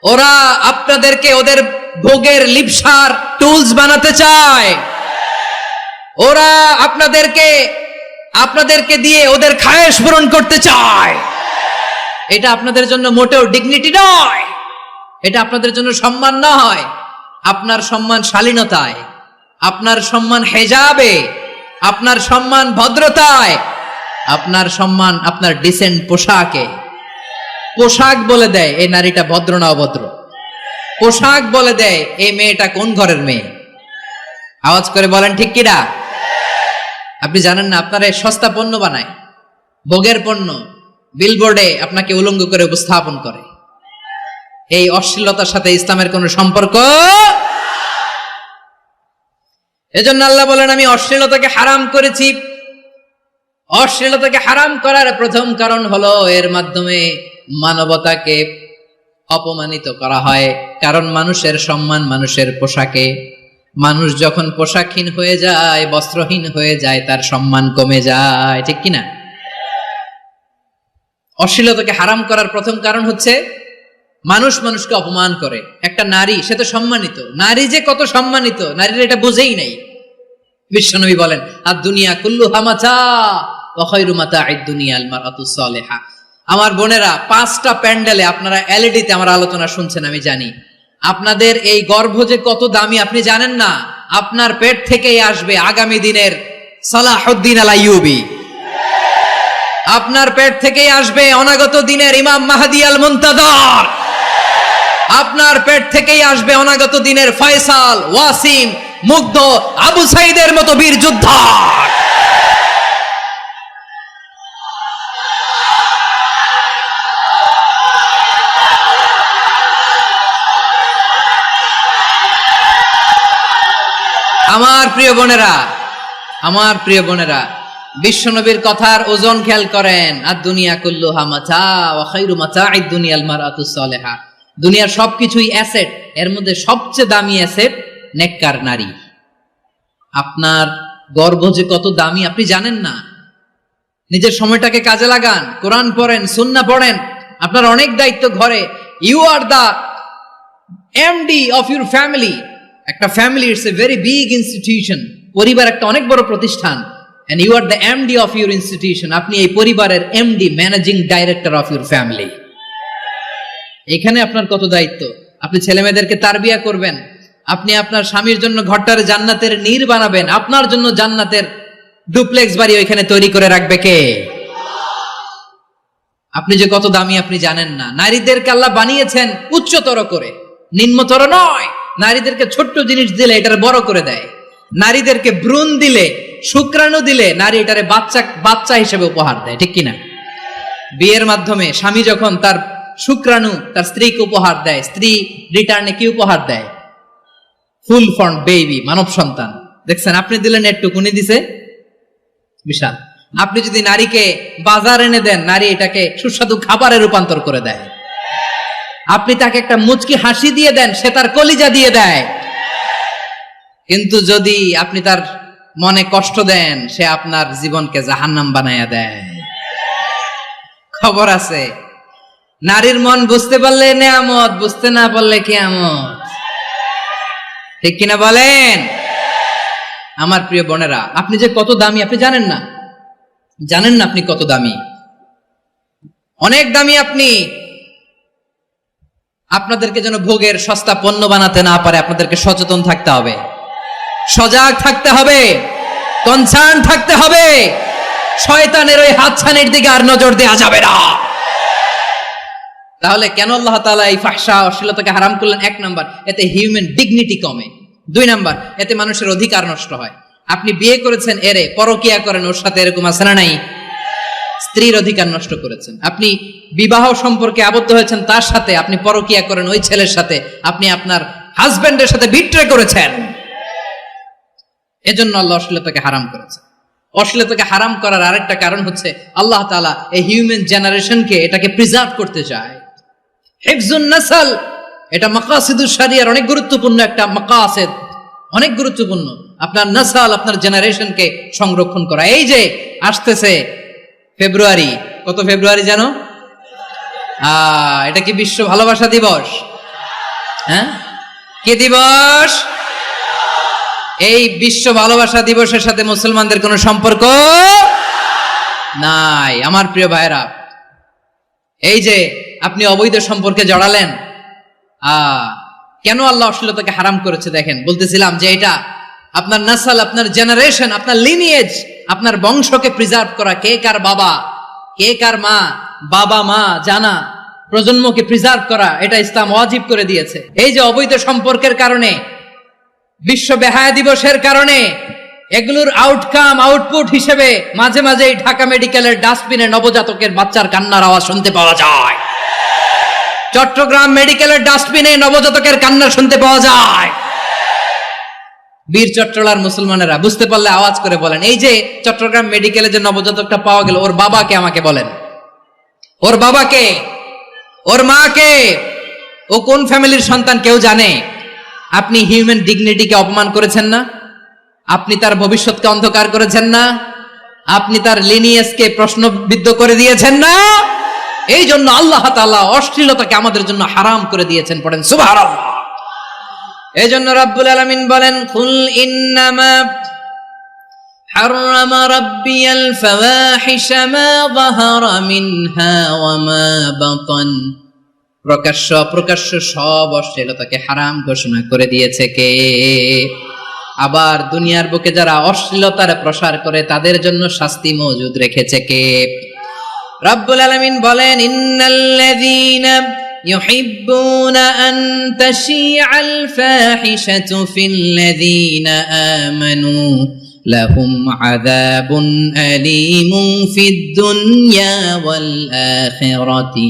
ওরা আপনাদেরকে ওদের ভোগের লিপসার টুলস বানাতে চায়। ওরা আপনাদেরকে দিয়ে ওদের খায়েশ পূরণ করতে চায়। এটা আপনাদের জন্য মোটেও ডিগনিটি নয়, এটা আপনাদের জন্য সম্মান নয়। আপনার সম্মান শালীনতায়, আপনার সম্মান হেজাবে, আপনার সম্মান ভদ্রতায়, আপনার সম্মান আপনার ডিসেন্ট পোশাকে। পোশাক বলে দেয় এই নারীটা ভদ্র না অভদ্র। পোশাক বলে দেয় এই মেয়েটা কোন ঘরের মেয়ে। আওয়াজ করে বলেন ঠিক কিনা? আপনি জানেন না, আপনারা সস্তা পণ্য বানায়, ভোগের পণ্য, বিলবোর্ডে আপনাকে উলঙ্গ করে উপস্থাপন করে। এই অশ্লীলতার সাথে ইসলামের কোনো সম্পর্ক। এজন্য আল্লাহ বলেন, আমি অশ্লীলতাকে হারাম করেছি। অশ্লীলতাকে হারাম করার প্রথম কারণ হলো এর মাধ্যমে মানবতাকে অপমানিত করা হয়। কারণ মানুষের সম্মান মানুষের পোশাকে। মানুষ যখন পোশাকহীন হয়ে যায়, বস্ত্রহীন হয়ে যায়, তার সম্মান কমে যায়, ঠিক কিনা? অশ্লীলতাকে হারাম করার প্রথম কারণ হচ্ছে মানুষ মানুষকে অপমান করে। একটা নারী, সে তো সম্মানিত। নারী যে কত সম্মানিত, নারীরা এটা বুঝেই নাই। বিশ্বনবী বলেন, আর দুনিয়া কুল্লুহা মাতা ওয়া খায়রু মাতা'আদ দুনিয়া আল মারআতুস সালিহা। আমার বোনেরা, 5টা প্যান্ডেলে আপনারা এলইডিতে আমার আলোচনা শুনছেন, আমি জানি। আপনাদের এই গর্ভ যে কত দামি আপনি জানেন না। আপনার পেট থেকেই আসবে আগামী দিনের সালাহুদ্দিন আল আইয়ুবী। আপনার পেট থেকেই আসবে অনাগত দিনের ইমাম মাহদী আল মুনতাজার। আপনার পেট থেকেই আসবে অনাগত দিনের ফয়সাল, ওয়াসিম, মুগ্ধ, আবু সাইদের মতো বীর যোদ্ধা। আমার প্রিয় বোনেরা, আমার প্রিয় বোনেরা, বিশ্বনবীর কথার ওজন খেয়াল করেন। আর দুনিয়া কুল্লুহা মাতা ওয়া খায়রু মাতা'আদ দুনিয়াল মারআতুস সালিহা। দুনিয়ার সবকিছুই অ্যাসেট, এর মধ্যে সবচেয়ে দামি অ্যাসেট নেককার নারী। আপনার গর্ভ যে কত দামি আপনি জানেন না। নিজের সময়টাকে কাজে লাগান, কোরআন পড়েন, সুন্নাহ পড়েন। আপনার অনেক দায়িত্ব ঘরে। You are the MD of your family. একটা family it's a very big institution. পরিবার একটা অনেক বড় প্রতিষ্ঠান। and you are the MD of your institution. আপনি এই পরিবারের MD, managing director of your family. এখানে আপনার কত দায়িত্ব। আপনি ছেলে মেয়েদেরকে তারবিয়া করবেন। আপনি আপনার স্বামীর জন্য ঘরটার জান্নাতের নীর বানাবেন। আপনার জন্য জান্নাতের ডুপ্লেক্স বাড়ি ওইখানে তৈরি করে রাখবে কে? আপনি যে কত দামি আপনি জানেন না। নারীদেরকে আল্লাহ বানিয়েছেন উচ্চতর করে, নিম্নতর নয়। নারীদেরকে ছোট্ট জিনিস দিলে এটারে বড় করে দেয়। নারীদেরকে ভ্রূণ দিলে, শুক্রাণু দিলে নারী এটারে বাচ্চা হিসেবে উপহার দেয়, ঠিক কিনা? বিয়ের মাধ্যমে স্বামী যখন তার শুক্রাণু তার স্ত্রীকে উপহার দেয়, স্ত্রী রিটার্নে কি উপহার দেয়? ফুল ফর্ম বেবি, মানব সন্তান। দেখছেন, আপনি দিলেন একটুক, উনি দিছে বিশাল। আপনি যদি নারীকে বাজার এনে দেন, নারী এটাকে সুস্বাদু খাবারে রূপান্তর করে দেয়। আপনি তাকে একটা মুচকি হাসি দিয়ে দেন, সে তার কলিজা দিয়ে দেয়। কিন্তু যদি আপনি তার মনে কষ্ট দেন, সে আপনার জীবনকে জাহান্নাম বানায়া দেয়। খবর আছে, নারীর মন বুঝতে পারলে নেয়ামত, বুঝতে না পারলে কিয়ামত, ঠিক কিনা বলেন? আমার প্রিয় বোনেরা, আপনি যে কত দামি আপনি জানেন না। জানেন না আপনি কত দামি, অনেক দামি আপনি। আপনাদেরকে যেন ভোগের সস্তা পণ্য বানাতে না পারে, আপনাদেরকে সচেতন থাকতে হবে, সজাগ থাকতে হবে, কনসার্ন থাকতে হবে। শয়তানের ওই হাতছানির দিকে আর নজর দেওয়া যাবে না। তাহলে কেন আল্লাহ তাআলা এই ফাহশা অশ্লীলতাকে হারাম করলেন? 1 নাম্বার, এতে হিউম্যান ডিগনিটি কমে। 2 নাম্বার, এতে মানুষের অধিকার নষ্ট হয়। আপনি বিয়ে করেছেন, এরে পরকিয়া করেন, ওর সাথে এরকম আছে না নাই? স্ত্রীর অধিকার নষ্ট করেছেন। আপনি বিবাহ সম্পর্কে আবদ্ধ হয়েছেন তার সাথে, আপনি পরকিয়া করেন ওই ছেলের সাথে, আপনি আপনার হাজবেন্ডের সাথে বিট্রে করেছেন। এজন্য আল্লাহ অশ্লীলতাকে হারাম করেছেন। অশ্লীলতাকে হারাম করার আরেকটা কারণ হচ্ছে আল্লাহ তাআলা এই হিউম্যান জেনারেশনকে এটাকে প্রিজার্ভ করতে চায়। হিফজুন নাসল, এটা মাকাসিদুশ শরিয়ার অনেক গুরুত্বপূর্ণ একটা মাকাসিদ, অনেক গুরুত্বপূর্ণ। আপনার নাসল, আপনার জেনারেশনকে সংরক্ষণ করা। এই যে আসতেছে ফেব্রুয়ারি, কত ফেব্রুয়ারি জানো? এটা কি বিশ্ব ভালোবাসা দিবস? হ্যাঁ, কি দিবস? এই বিশ্ব ভালোবাসা দিবসের সাথে মুসলমানদের কোনো সম্পর্ক নাই। আমার প্রিয় ভাইরা, এই যে আপনি অবৈধ সম্পর্কে জড়ালেন, কেন আল্লাহ অশ্লীলতাকে হারাম করেছে দেখেন। বলতেছিলাম যে এটা আপনার নাসল, আপনার জেনারেশন, আপনার লিনিয়েজ, আপনার বংশকে প্রিজার্ভ করা। কে কার বাবা, কে কার মা, বাবা মা জানা, প্রজন্মকে প্রিজার্ভ করা, এটা ইসলাম ওয়াজিব করে দিয়েছে। এই যে অবৈধ সম্পর্কের কারণে, বিশ্ব বেহায়া দিবসের কারণে, এগুলোর আউটকাম, আউটপুট হিসেবে মাঝে মাঝে এই ঢাকা মেডিকেলের ডাস্টবিনে নবজাতকের বাচ্চার কান্নার আওয়াজ শুনতে পাওয়া যায়। চট্টগ্রাম মেডিকেলের ডাস্টবিনে নবজাতকের কান্না শুনতে পাওয়া যায়। বীর চট্টলার মুসলমানেরা বুঝতে পারলে আওয়াজ করে বলেন। এই যে চট্টগ্রাম মেডিকেলে যে নবজাতকটা পাওয়া গেল, ওর বাবাকে আমাকে বলেন, ওর বাবাকে, ওর মাকে, ও কোন ফ্যামিলির সন্তান কেউ জানে? আপনি হিউম্যান ডিগনিটিকে অপমান করেছেন না? আপনি তার ভবিষ্যৎকে অন্ধকার করেছেন না? আপনি তার লিনিয়েজকে প্রশ্নবিদ্ধ করে দিয়েছেন না? এই জন্য আল্লাহ তাআলা অশ্লীলতাকে আমাদের জন্য হারাম করে দিয়েছেন। পড়েন সুবহানাল্লাহ। এই জন্য রাব্বুল আলামিন বলেন, কুল ইন্নামা হারামা রাব্বিয়াল ফাওয়াহিশা মা যাহারা মিনহা ওয়া মা বাতান। প্রকাশ্য অপ্রকাশ্য সব অশ্লীলতাকে হারাম ঘোষণা করে দিয়েছে কে? আবার দুনিয়ার বুকে যারা অশ্লীলতার প্রসার করে তাদের জন্য শাস্তি মজুদ রেখেছে কে? রাব্বুল আলামিন বলেন, ইন্নাল্লাযীনা ইউহিব্বুনা আন তাশিআল ফাহিশাতু ফিল্লাযীনা আমানু লাহুম আযাবুন আলীমুন ফিদ দুনিয়া ওয়াল আখিরাতি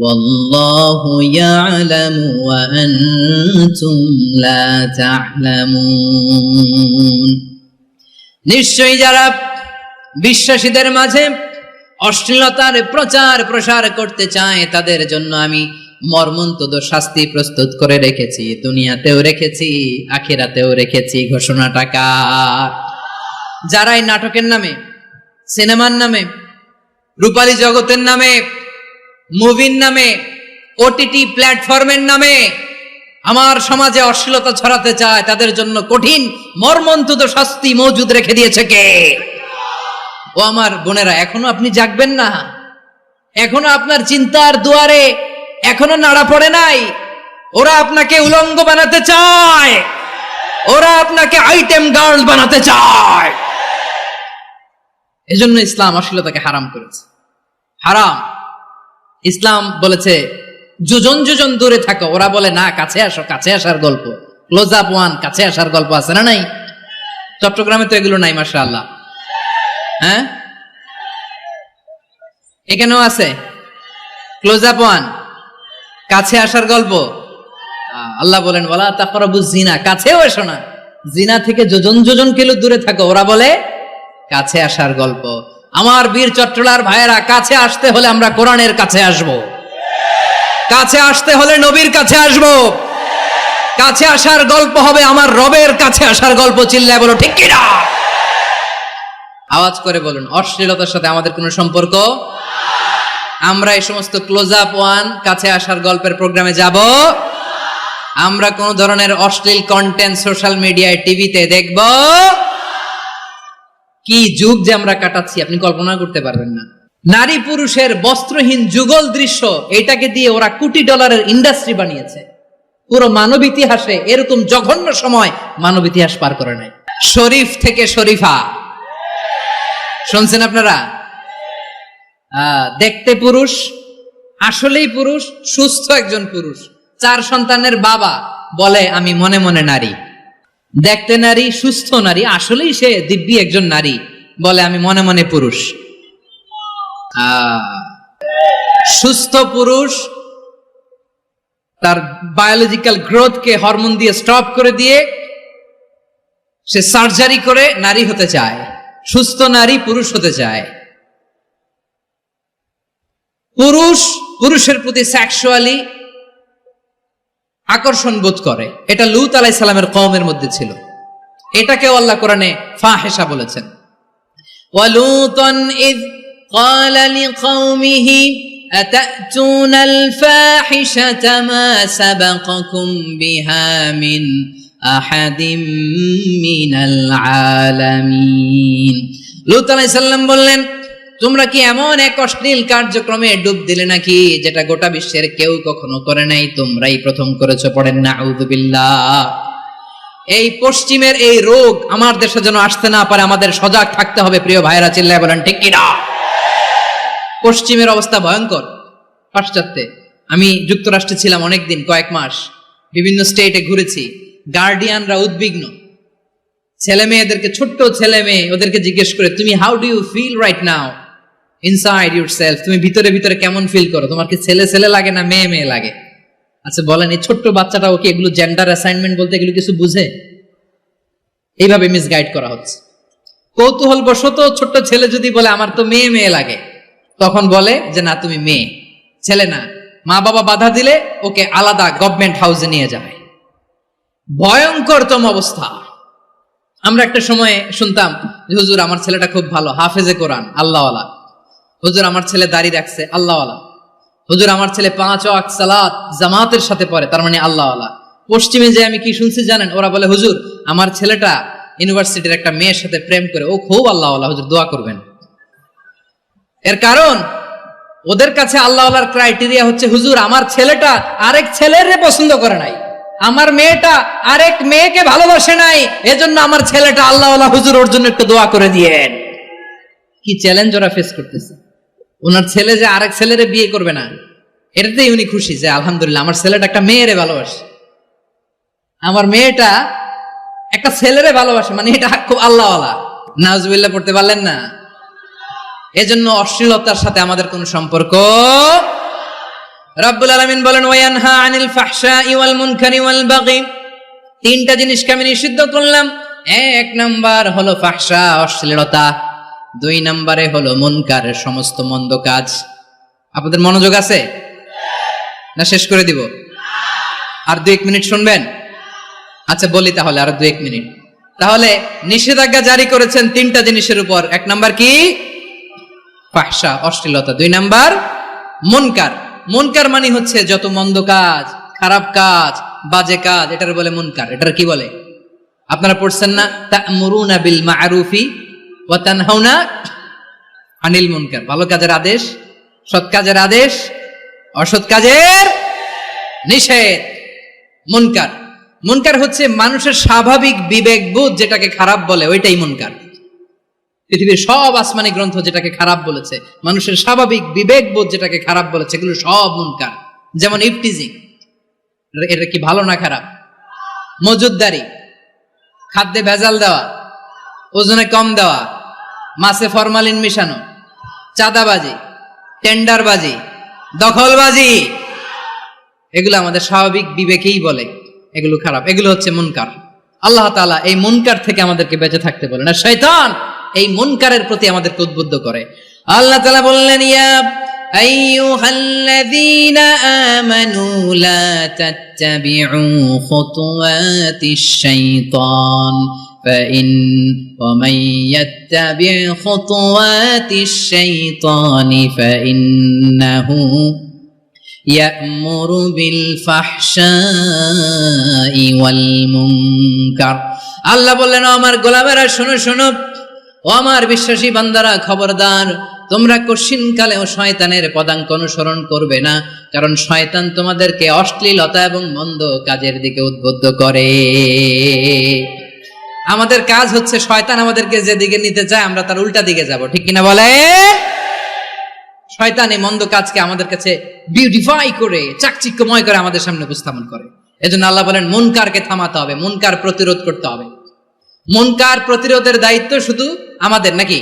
ওয়াল্লাহু ইয়ালামু ওয়া আনতুম লা তা'লামুন। নিশ্চয়ই যারা বিশ্বাসীদের মাঝে অশ্লীলতার প্রচার প্রসার করতে চায় তাদের জন্য আমি মর্মন্তুদ শাস্তি প্রস্তুত করে রেখেছি, দুনিয়াতেও রেখেছি, আখিরাতেও রেখেছি। ঘোষণাটা কার? যারা এই নাটকের নামে, সিনেমার নামে, রূপালী জগতের নামে, মুভির নামে, ওটিটি প্ল্যাটফর্মের নামে আমার সমাজে অশ্লীলতা ছড়াতে চায় তাদের জন্য কঠিন মর্মন্তুদ শাস্তি মজুদ রেখে দিয়েছে কে? ও আমার বোনেরা, এখনো আপনি জাগবেন না? এখনো আপনার চিন্তার দুয়ারে এখনো নাড়া পড়ে নাই? ওরা আপনাকে উলঙ্গ বানাতে চায়, ওরা আপনাকে আইটেম গার্ল বানাতে চায়। এজন্য ইসলাম অশ্লীলতাকে হারাম করেছে। হারাম। ইসলাম বলেছে যোজন যোজন দূরে থাকো, ওরা বলে না কাছে আসো, কাছে আসার গল্প, ক্লোজ আপ ওয়ান, কাছে আসার গল্প আছে না নাই? চট্টগ্রামে তো এগুলো নাই মাশাআল্লাহ। হ্যাঁ, এখানেও আছে ক্লোজ আপ ওয়ান, কাছে আসার গল্প। আল্লাহ বলেন ওয়ালা তাকরাবুজ জিনা, কাছেও এসো না, জিনা থেকে যোজন যোজন কিলো দূরে থাকো, ওরা বলে কাছে আসার গল্প। আমার বীর চট্টলার ভাইয়েরা, কাছে আসতে হলে আমরা কোরআনের কাছে আসব, কাছে আসতে হলে নবীর কাছে আসব, কাছে আসার গল্প হবে আমার রবের কাছে আসার গল্প। চিল্লায় বলো ঠিক কিনা? আওয়াজ করে বলুন, অশ্লীলতার সাথে আমাদের কোনো সম্পর্ক? আমরা এই সমস্ত ক্লোজ আপ ওয়ান, কাছে আসার গল্পের প্রোগ্রামে যাব? আমরা কোন ধরনের অশ্লীল কন্টেন্ট সোশ্যাল মিডিয়ায়, টিভিতে দেখব? কি যুগ যে আমরা কাটাচ্ছি আপনি কল্পনা করতে পারবেন না। নারী পুরুষের বস্ত্রহীন যুগল দৃশ্য, এটাকে দিয়ে ওরা কোটি ডলারের ইন্ডাস্ট্রি বানিয়েছে। পুরো মানব ইতিহাসে এরকম জঘন্য সময় মানব ইতিহাস পার করে নাই। শরীফ থেকে শরীফা শুনছেন আপনারা? দেখতে পুরুষ, আসলেই পুরুষ, সুস্থ একজন পুরুষ, 4 সন্তানের বাবা, বলে আমি মনে মনে নারী। দেখতে নারী, সুস্থ নারী, আসলেই সে দিব্যি একজন নারী, বলে আমি মনে মনে পুরুষ। সুস্থ পুরুষ তার বায়োলজিক্যাল গ্রোথকে হরমোন দিয়ে স্টপ করে দিয়ে সে সার্জারি করে নারী হতে চায়। সুস্থ নারী পুরুষ হতে চায়। পুরুষ পুরুষের প্রতি সেক্সুয়ালি আকর্ষণ বোধ করে। এটা লূত আলাইহিস সালামের কওমের মধ্যে ছিল। এটাকে আল্লাহ কোরআনে ফাহিশা বলেছেন। ওয়ালুতান ইয قال لقومه أتأتون الفاحشة ما سبقكم بها من أحد من العالمين। লূত আলাইহিস সালাম বললেন, তোমরা কি এমন এক অশ্লীল কার্যক্রমে ডুব দিলে নাকি যেটা গোটা বিশ্বের কেউ কখনো করে নাই, তোমরাই প্রথম করেছো। পড়েন নাউযুবিল্লাহ। এই পশ্চিমের এই রোগ আমার দেশে যেন আসতে না পারে, আমাদের সজাগ থাকতে হবে। প্রিয় ভাইরা, চিল্লায় বলেন ঠিক কিনা? পশ্চিমের অবস্থা ভয়ঙ্কর। পাশ্চাত্যে আমি যুক্তরাষ্ট্রে ছিলাম অনেকদিন, কয়েক মাস, বিভিন্ন স্টেটে ঘুরেছি। গার্ডিয়ানরা উদ্বিগ্ন, ছেলে মেয়েদেরকে, ছোট্ট ছেলে মেয়ে, ওদেরকে জিজ্ঞেস করে, তুমি how do you feel right now inside yourself? তুমি ভিতরে ভিতরে কেমন ফিল করো? তোমার কি ছেলে ছেলে লাগে না মেয়ে মেয়ে লাগে? আচ্ছা বলেন, এই ছোট্ট বাচ্চাটা ওকে এগুলো জেন্ডার অ্যাসাইনমেন্ট বলতে এগুলো কিছু বুঝে? এইভাবে মিসগাইড করা হচ্ছে। কৌতূহল বশত ছোট্ট ছেলে যদি বলে আমার তো মেয়ে মেয়ে লাগে, তখন বলে যে না তুমি মেয়ে, ছেলে না। মা বাবা বাধা দিলে ওকে আলাদা গভর্নমেন্ট হাউসে নিয়ে যায়। ভয়ঙ্করতম অবস্থা। আমরা একটা সময় শুনতাম যে হুজুর আমার ছেলেটা খুব ভালো, হাফেজে কোরআন, আল্লাহওয়ালা। হুজুর আমার ছেলে দাড়ি রাখছে, আল্লাহওয়ালা। হুজুর আমার ছেলে 5 ওয়াক্ত সালাত জামাতের সাথে পড়ে, তার মানে আল্লাহওয়ালা। পশ্চিমে যে আমি কি শুনছি জানেন? ওরা বলে হুজুর আমার ছেলেটা ইউনিভার্সিটির একটা মেয়ের সাথে প্রেম করে, ও খুব আল্লাহওয়ালা, হুজুর দোয়া করবেন। এর কারণ ওদের কাছে আল্লাহওয়ালার ক্রাইটেরিয়া হচ্ছে হুজুর আমার ছেলেটা আরেক ছেলের পছন্দ করে নাই, আমার মেয়েটা আরেক মেয়েকে ভালোবাসে নাই, এজন্য আমার ছেলেটা আল্লাহওয়ালা, হুজুর ওর জন্য একটু দোয়া করে দিয়েন। কি চ্যালেঞ্জ ওরা ফেস করতেছে। ওনার ছেলে যে আরেক ছেলেরে বিয়ে করবে না, এটাতেই উনি খুশি যে আলহামদুলিল্লাহ আমার ছেলেটা একটা মেয়েরে ভালোবাসে, আমার মেয়েটা একটা ছেলেরে ভালোবাসে, মানে এটা খুব আল্লাহওয়ালা। নাউজুবিল্লাহ পড়তে পারলেন না? এজন্য অশ্লীলতার সাথে আমাদের কোনো সম্পর্ক। রব্বুল আলামিন বলেন ওয়ায়ানহা আনিল ফাহশাই ওয়াল মুনকারি ওয়াল বাগি। 3টা জিনিসকে আমি নিষিদ্ধ করলাম। 1 নাম্বার হলো ফাহশা, অশ্লীলতা। 2 নম্বরে হলো মুনকার, সমস্ত মন্দ কাজ। আপনাদের মনোযোগ আছে না? শেষ করে দিব? আর 2-1 মিনিট শুনবেন? আচ্ছা বলি তাহলে, আর 2-1 মিনিট। তাহলে নিষেধাজ্ঞা জারি করেছেন 3টা জিনিসের উপর। 1 নাম্বার কি? ফাহশা, অশ্লীলতা। 2 নাম্বার মুনকার। মুনকার মানে হচ্ছে যত মন্দ কাজ, খারাপ কাজ, বাজে কাজ, এটার বলে মুনকার। এটার কি বলে? আপনারা পড়ছেন না তা'মুরুনা বিল মা'রুফি ওয়া তানহাউনা আনিল মুনকার। ভালো কাজের আদেশ, সৎ কাজের আদেশ, অসৎ কাজের নিষেধ। মুনকার, মুনকার হচ্ছে মানুষের স্বাভাবিক বিবেকবোধ যেটাকে খারাপ বলে, ওইটাই মুনকার। পৃথিবীর সব আসমানি গ্রন্থ যেটাকে খারাপ বলেছে, মানুষের স্বাভাবিক বিবেকবোধ যেটাকে খারাপ বলেছে, এগুলো সব মুনকার। যেমন ইফটিজিং, এটা কি ভালো না খারাপ? মজুদদারি, খাদ্যে ভেজাল দেওয়া, ওজনে কম দেওয়া, মাছে ফরমালিন মিশানো, চাঁদাবাজি, টেন্ডারবাজি, দখলবাজি, এগুলো আমাদের স্বাভাবিক বিবেকেই বলে এগুলো খারাপ, এগুলো হচ্ছে মুনকার। আল্লাহ তাআলা এই মুনকার থেকে আমাদেরকে বেঁচে থাকতে বলেন, আর শয়তান এই মুনকারের প্রতি আমাদেরকে উদ্বুদ্ধ করে। আল্লাহ তাআলা বললেন ইয়া আইয়ুহাল্লাযীনা আমানু লা তাত্তাবিউ খুতুওয়াতিশ শাইতান ومن يتبع خطوات الشيطان فإنه يأمر بالفحشاء والمنكر। আল্লাহ বললেন আমার গোলামেরা শোনো শোনো, ও আমার বিশ্বাসী বান্দারা খবরদার, তোমরা কশিনকালেও শয়তানের পদাঙ্ক অনুসরণ করবে না, কারণ শয়তান তোমাদেরকে অশ্লীলতা এবং মন্দ কাজের দিকে উদ্বুদ্ধ করে। আমাদের কাজ হচ্ছে শয়তান আমাদেরকে যেদিকে নিতে চায় আমরা তার উল্টা দিকে যাব, ঠিক কিনা বলে? শয়তান এই মন্দ কাজকে আমাদের কাছে বিউটিফাই করে চাকচিক্যময় করে আমাদের সামনে উপস্থাপন করে। এজন্য আল্লাহ বলেন মুনকারকে থামাতে হবে, মুনকার প্রতিরোধ করতে হবে। মুনকার প্রতিরোধের দায়িত্ব শুধু আমাদের নাকি?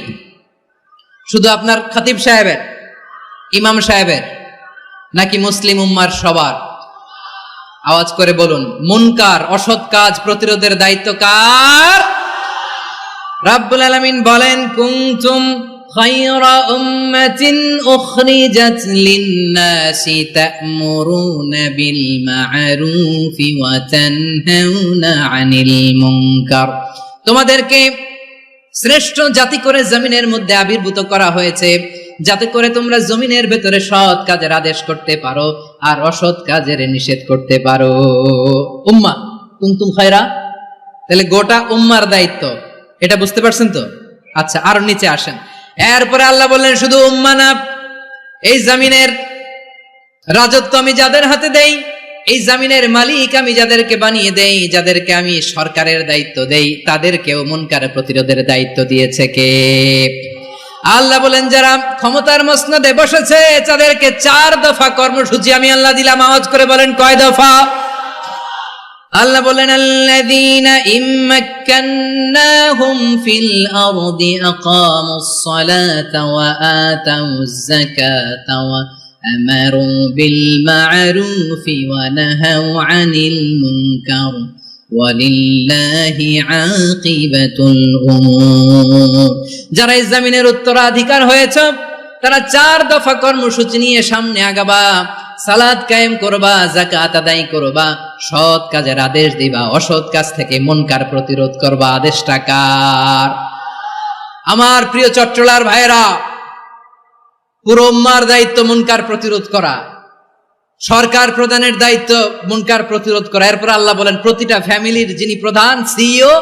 শুধু আপনার খতিব সাহেবের, ইমাম সাহেবের, নাকি মুসলিম উম্মার সবার? আওয়াজ করে বলুন, মুনকার অসৎ কাজ প্রতিরোধের দায়িত্ব কার? রাব্বুল আলামিন বলেন কুনতুম খায়রা উম্মাতিন উখরিজাত লিন-নাসি তা'মুরুনা বিল মা'রুফি ওয়া তানহাউনা আনিল মুনকার। তোমাদেরকে শ্রেষ্ঠ জাতি করে জমিনের মধ্যে আবির্ভূত করা হয়েছে, যাতে করে তোমরা জমিনের ভেতরে সৎ কাজের আদেশ করতে পারো আর অসৎ কাজের নিষেধ করতে পারো। উম্মাহ কুনতুম খায়রা, তাহলে গোটা উম্মার দায়িত্ব, এটা বুঝতে পারছেন তো? আচ্ছা, আরো নিচে আসেন। এরপরে আল্লাহ বললেন শুধু উম্মাহ না, এই জমিনের রাজত্ব আমি যাদের হাতে দেই, এই জমিনের মালিক আমি যাদেরকে বানিয়ে দেই, যাদেরকে আমি সরকারের দায়িত্ব দেই, তাদেরকেও মুনকার প্রতিরোধের দায়িত্ব দিয়েছে কে? আল্লাহ বলেন যারা ক্ষমতার মসনদে বসেছে তাদেরকে 4 দফা কর্মসূচি আমি আল্লাহ দিলাম। আওয়াজ করে বলেন কয় দফা? আল্লাহ বলেন আল্লাযীনা ইম্মাক্কান্নাহুম ফিল আরদি আকামুস সালাতা ওয়া আতাউজ যাকাতা ওয়া আমারু বিল মা'রুফি ওয়া নাহাউ আনিল মুনকার ওয়ালিল্লাহি আকিবাতুল উমুর। যারা এই জমিনের উত্তরাধিকার হয়েছে তারা 4 দফা কর্মসূচি নিয়ে সামনে আগাবা। সালাত কায়েম করবা, যাকাত আদায় করবা, সৎ কাজের আদেশ দিবা, অসৎ কাজ থেকে মুনকার প্রতিরোধ করবা। আদেশটা কার? আমার প্রিয় চট্টলার ভাইরা, পুরো উম্মার দায়িত্ব মুনকার প্রতিরোধ করা, সরকার প্রধানের দায়িত্ব মুনকার প্রতিরোধ করা। এরপর আল্লাহ বলেন প্রতিটা ফ্যামিলির যিনি প্রধান সিইও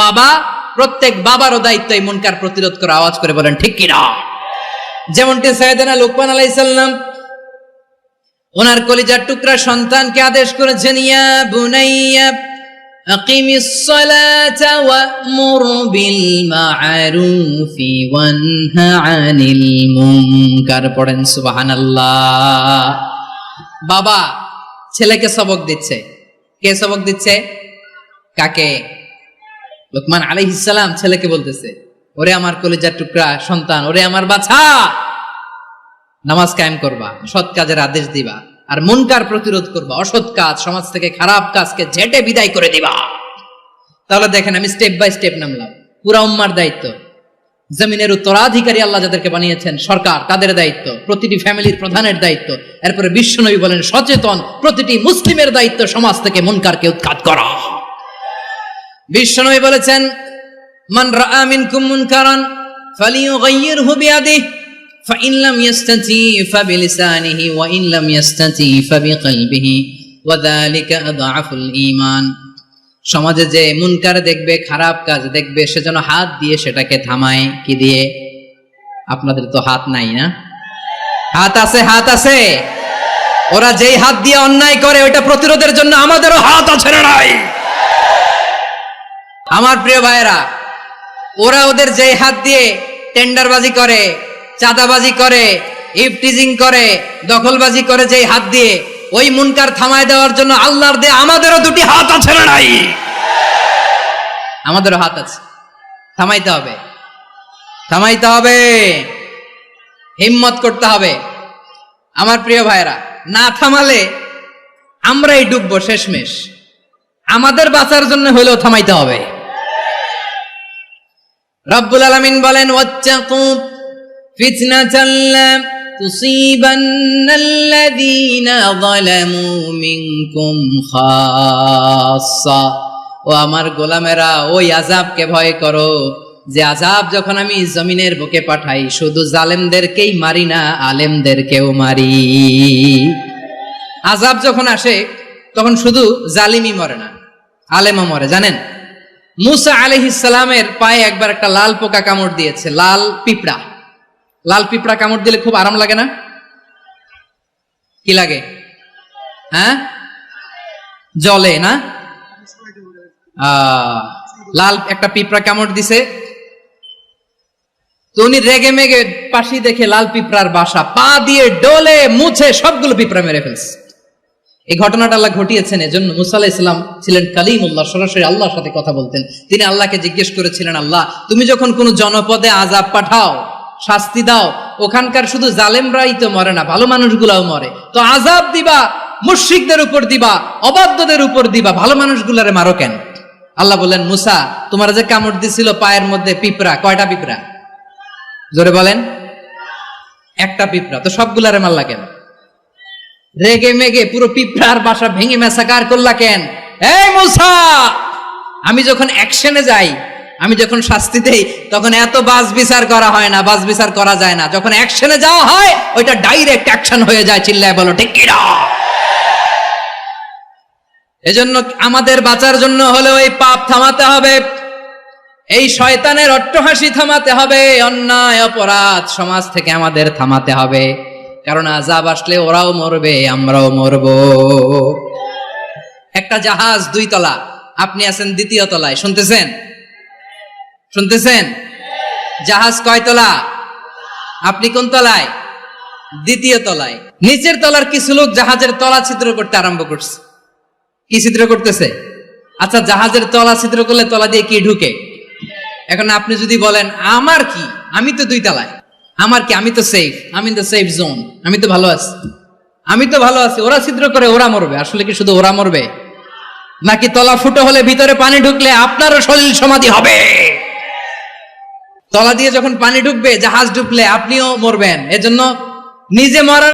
বাবা, প্রত্যেক বাবারও দায়িত্ব এই মুনকার প্রতিরোধ করা। আওয়াজ করে বলেন ঠিক কিনা? যেমনটি সাইয়েদনা লুকমান আলাইহিস সালাম ওনার কলিজার টুকরা সন্তানকে আদেশ করেছেন, ইয়া বুনাইয়া আকিমিস সালাতা ওয়া'মুর বিল মা'রুফি ওয়ানহা আনিল মুনকার। পড়েন সুবহানাল্লাহ। বাবা ছেলেকে সবক দিচ্ছে। কে সবক দিচ্ছে? কাকে? লুকমান আলাইহিস সালাম ছেলেকে বলতেছে, ওরে আমার কলিজার টুকরা সন্তান, ওরে আমার বাছা, নামাজ কায়েম করবা, সৎ কাজের আদেশ দিবা, আর মুনকার প্রতিরোধ করবা, অসৎ কাজ, সমাজ থেকে খারাপ কাজকে ঝেঁটে বিদায় করে দিবা। তাহলে দেখেন আমি স্টেপ বাই স্টেপ নামলাম। পুরা উম্মার দায়িত্ব, জমিনের উত্তরাধিকারী আল্লাহ যাদেরকে বানিয়েছেন সরকার, তাদের দায়িত্ব, প্রতিটি ফ্যামিলির প্রধানের দায়িত্ব। এরপরে বিশ্বনবী বলেন সচেতন প্রতিটি মুসলিমের দায়িত্ব সমাজ থেকে মুনকারকে উৎখাত করা। বিশ্বনবী বলেছেন মান রাআ মিনকুম মুনকারান ফালিয়ুগাইয়িরহু বিয়াদিহি ফাইন লাম ইয়াস্তাতি ফাবিলিসানিহি ওয়া ইন লাম ইয়াস্তাতি ফাবিকলবিহি ওয়া যালিকা আযআফুল ঈমান। সমাজে যে মুনকার দেখবে, খারাপ কাজ দেখবে, সে যেন হাত দিয়ে সেটাকে থামায়। কি দিয়ে? আপনাদের তো হাত নাই না? হাত আছে, হাত আছে। ওরা যেই হাত দিয়ে অন্যায় করে ওইটা প্রতিরোধের জন্য আমাদেরও হাত আছে না নাই? আমার প্রিয় ভাইয়েরা, ওরা ওদের যেই হাত দিয়ে টেন্ডারবাজি করে, চাঁদাবাজি করে, ইফটিজিং করে, দখলবাজি করে, যেই হাত দিয়ে, ওই মুনকার থামায় দেওয়ার জন্য আল্লাহর দিয়ে আমাদেরও 2টি হাত আছে না নাই? আমাদেরও হাত আছে। থামাইতে হবে, থামাইতে হবে, হিম্মত করতে হবে। আমার প্রিয় ভাইরা, না থামালে আমরাই ডুববো শেষমেশ। আমাদের বাঁচার জন্য হলেও থামাইতে হবে। রব্বুল আলামিন বলেন ওয়াত্তাকু ফিতনাতাল লা তুসিবান্নাল্লাযীনা যালামু মিনকুম খাসসা। ও আমার গোলামেরা, ওই আযাবকে ভয় করো যে আযাব যখন আমি জমিনের বুকে পাঠাই শুধু জালেমদেরকেই মারি না, আলেমদেরকেও মারি। আযাব যখন আসে তখন শুধু জালিমই মরে না, আলেমও মরে। জানেন মুসা আলাইহিস সালামের পায়ে একবার একটা লাল পোকা কামড় দিয়েছে, লাল পিঁপড়া। লাল পিঁপড়া কামড় দিলে খুব আরাম লাগে না? কি লাগে? হ্যাঁ, জলে না? লাল একটা পিঁপড়া কামড় দিছে, তো উনি রেগে মেগে পাশি দেখে লাল পিঁপড়ার বাসা, পা দিয়ে ডলে মুছে সবগুলো পিঁপড়া মেরে ফেলছে। এই ঘটনাটা আল্লাহ ঘটিয়েছেন এজন্য মুসা আলাইহিস সালাম ছিলেন কালিমুল্লাহ, সরাসরি আল্লাহর সাথে কথা বলতেন। তিনি আল্লাহকে জিজ্ঞেস করেছিলেন, আল্লাহ তুমি যখন কোন জনপদে আযাব পাঠাও, শাস্তি দাও, ওখানকার শুধু জালেমরাই তো মরে না, ভালো মানুষগুলাও মরে, তো আযাব দিবা মুশরিকদের উপর দিবা, অবাধ্যদের উপর দিবা, ভালো মানুষগুলারে মারো কেন? আল্লাহ বললেন, মুসা তোমার যে কামড় দিছিল পায়ের মধ্যে পিঁপড়া, কয়টা পিঁপড়া? জোরে বলেন। একটা পিঁপড়া, তো সবগুলারে মারলা কেন? রেগে মেগে পুরো পিঁপড়ার বাসা ভেঙে মেসাকার করলা কেন? এই মুসা, আমি যখন অ্যাকশনে যাই, আমি যখন শাস্তি দেই, তখন এত বাস বিচার করা হয় না, বাস বিচার করা যায় না। যখন অ্যাকশনে যাওয়া হয়, ওইটা ডাইরেক্ট অ্যাকশন হয়ে যায়। চিল্লায় বলো ঠিক কি না? এজন্য আমাদের বাঁচার জন্য হলে ওই পাপ থামাতে হবে, এই শয়তানের অট্টহাসি থামাতে হবে, অন্যায় অপরাধ সমাজ থেকে আমাদের থামাতে হবে। কারণ আযাব আসলে ওরাও মরবে, আমরাও মরব। একটা জাহাজ 2 তলা, আপনি আছেন 2য় তলায়, শুনতেছেন? শুনতেছেন? জাহাজ কয় তলা? আপনি কোন তলায়? 2য় তলায়। নিচের তলার কিছু লোক জাহাজের তলা ছিদ্র করতে আরম্ভ করছে। কি ছিদ্র করতেছে? আচ্ছা, জাহাজের তলা ছিদ্র করলে তলা দিয়ে কি ঢুকে? এখন আপনি যদি বলেন আমার কি, আমি তো 2 তলায়, আমার কি, আমি তো সেফ, আমি ইন দ্য সেফ জোন, আমি তো ভালো আছি, আমি তো ভালো আছি, ওরা ছিদ্র করে ওরা মরবে। আসলে কি শুধু ওরা মরবে, নাকি তলা ফুটো হলে ভিতরে পানি ঢুকলে আপনারও শরীর সমাধি হবে? তলা দিয়ে যখন পানি ঢুকবে, জাহাজ ঢুকলে আপনিও মরবেন। এজন্য নিজে মরার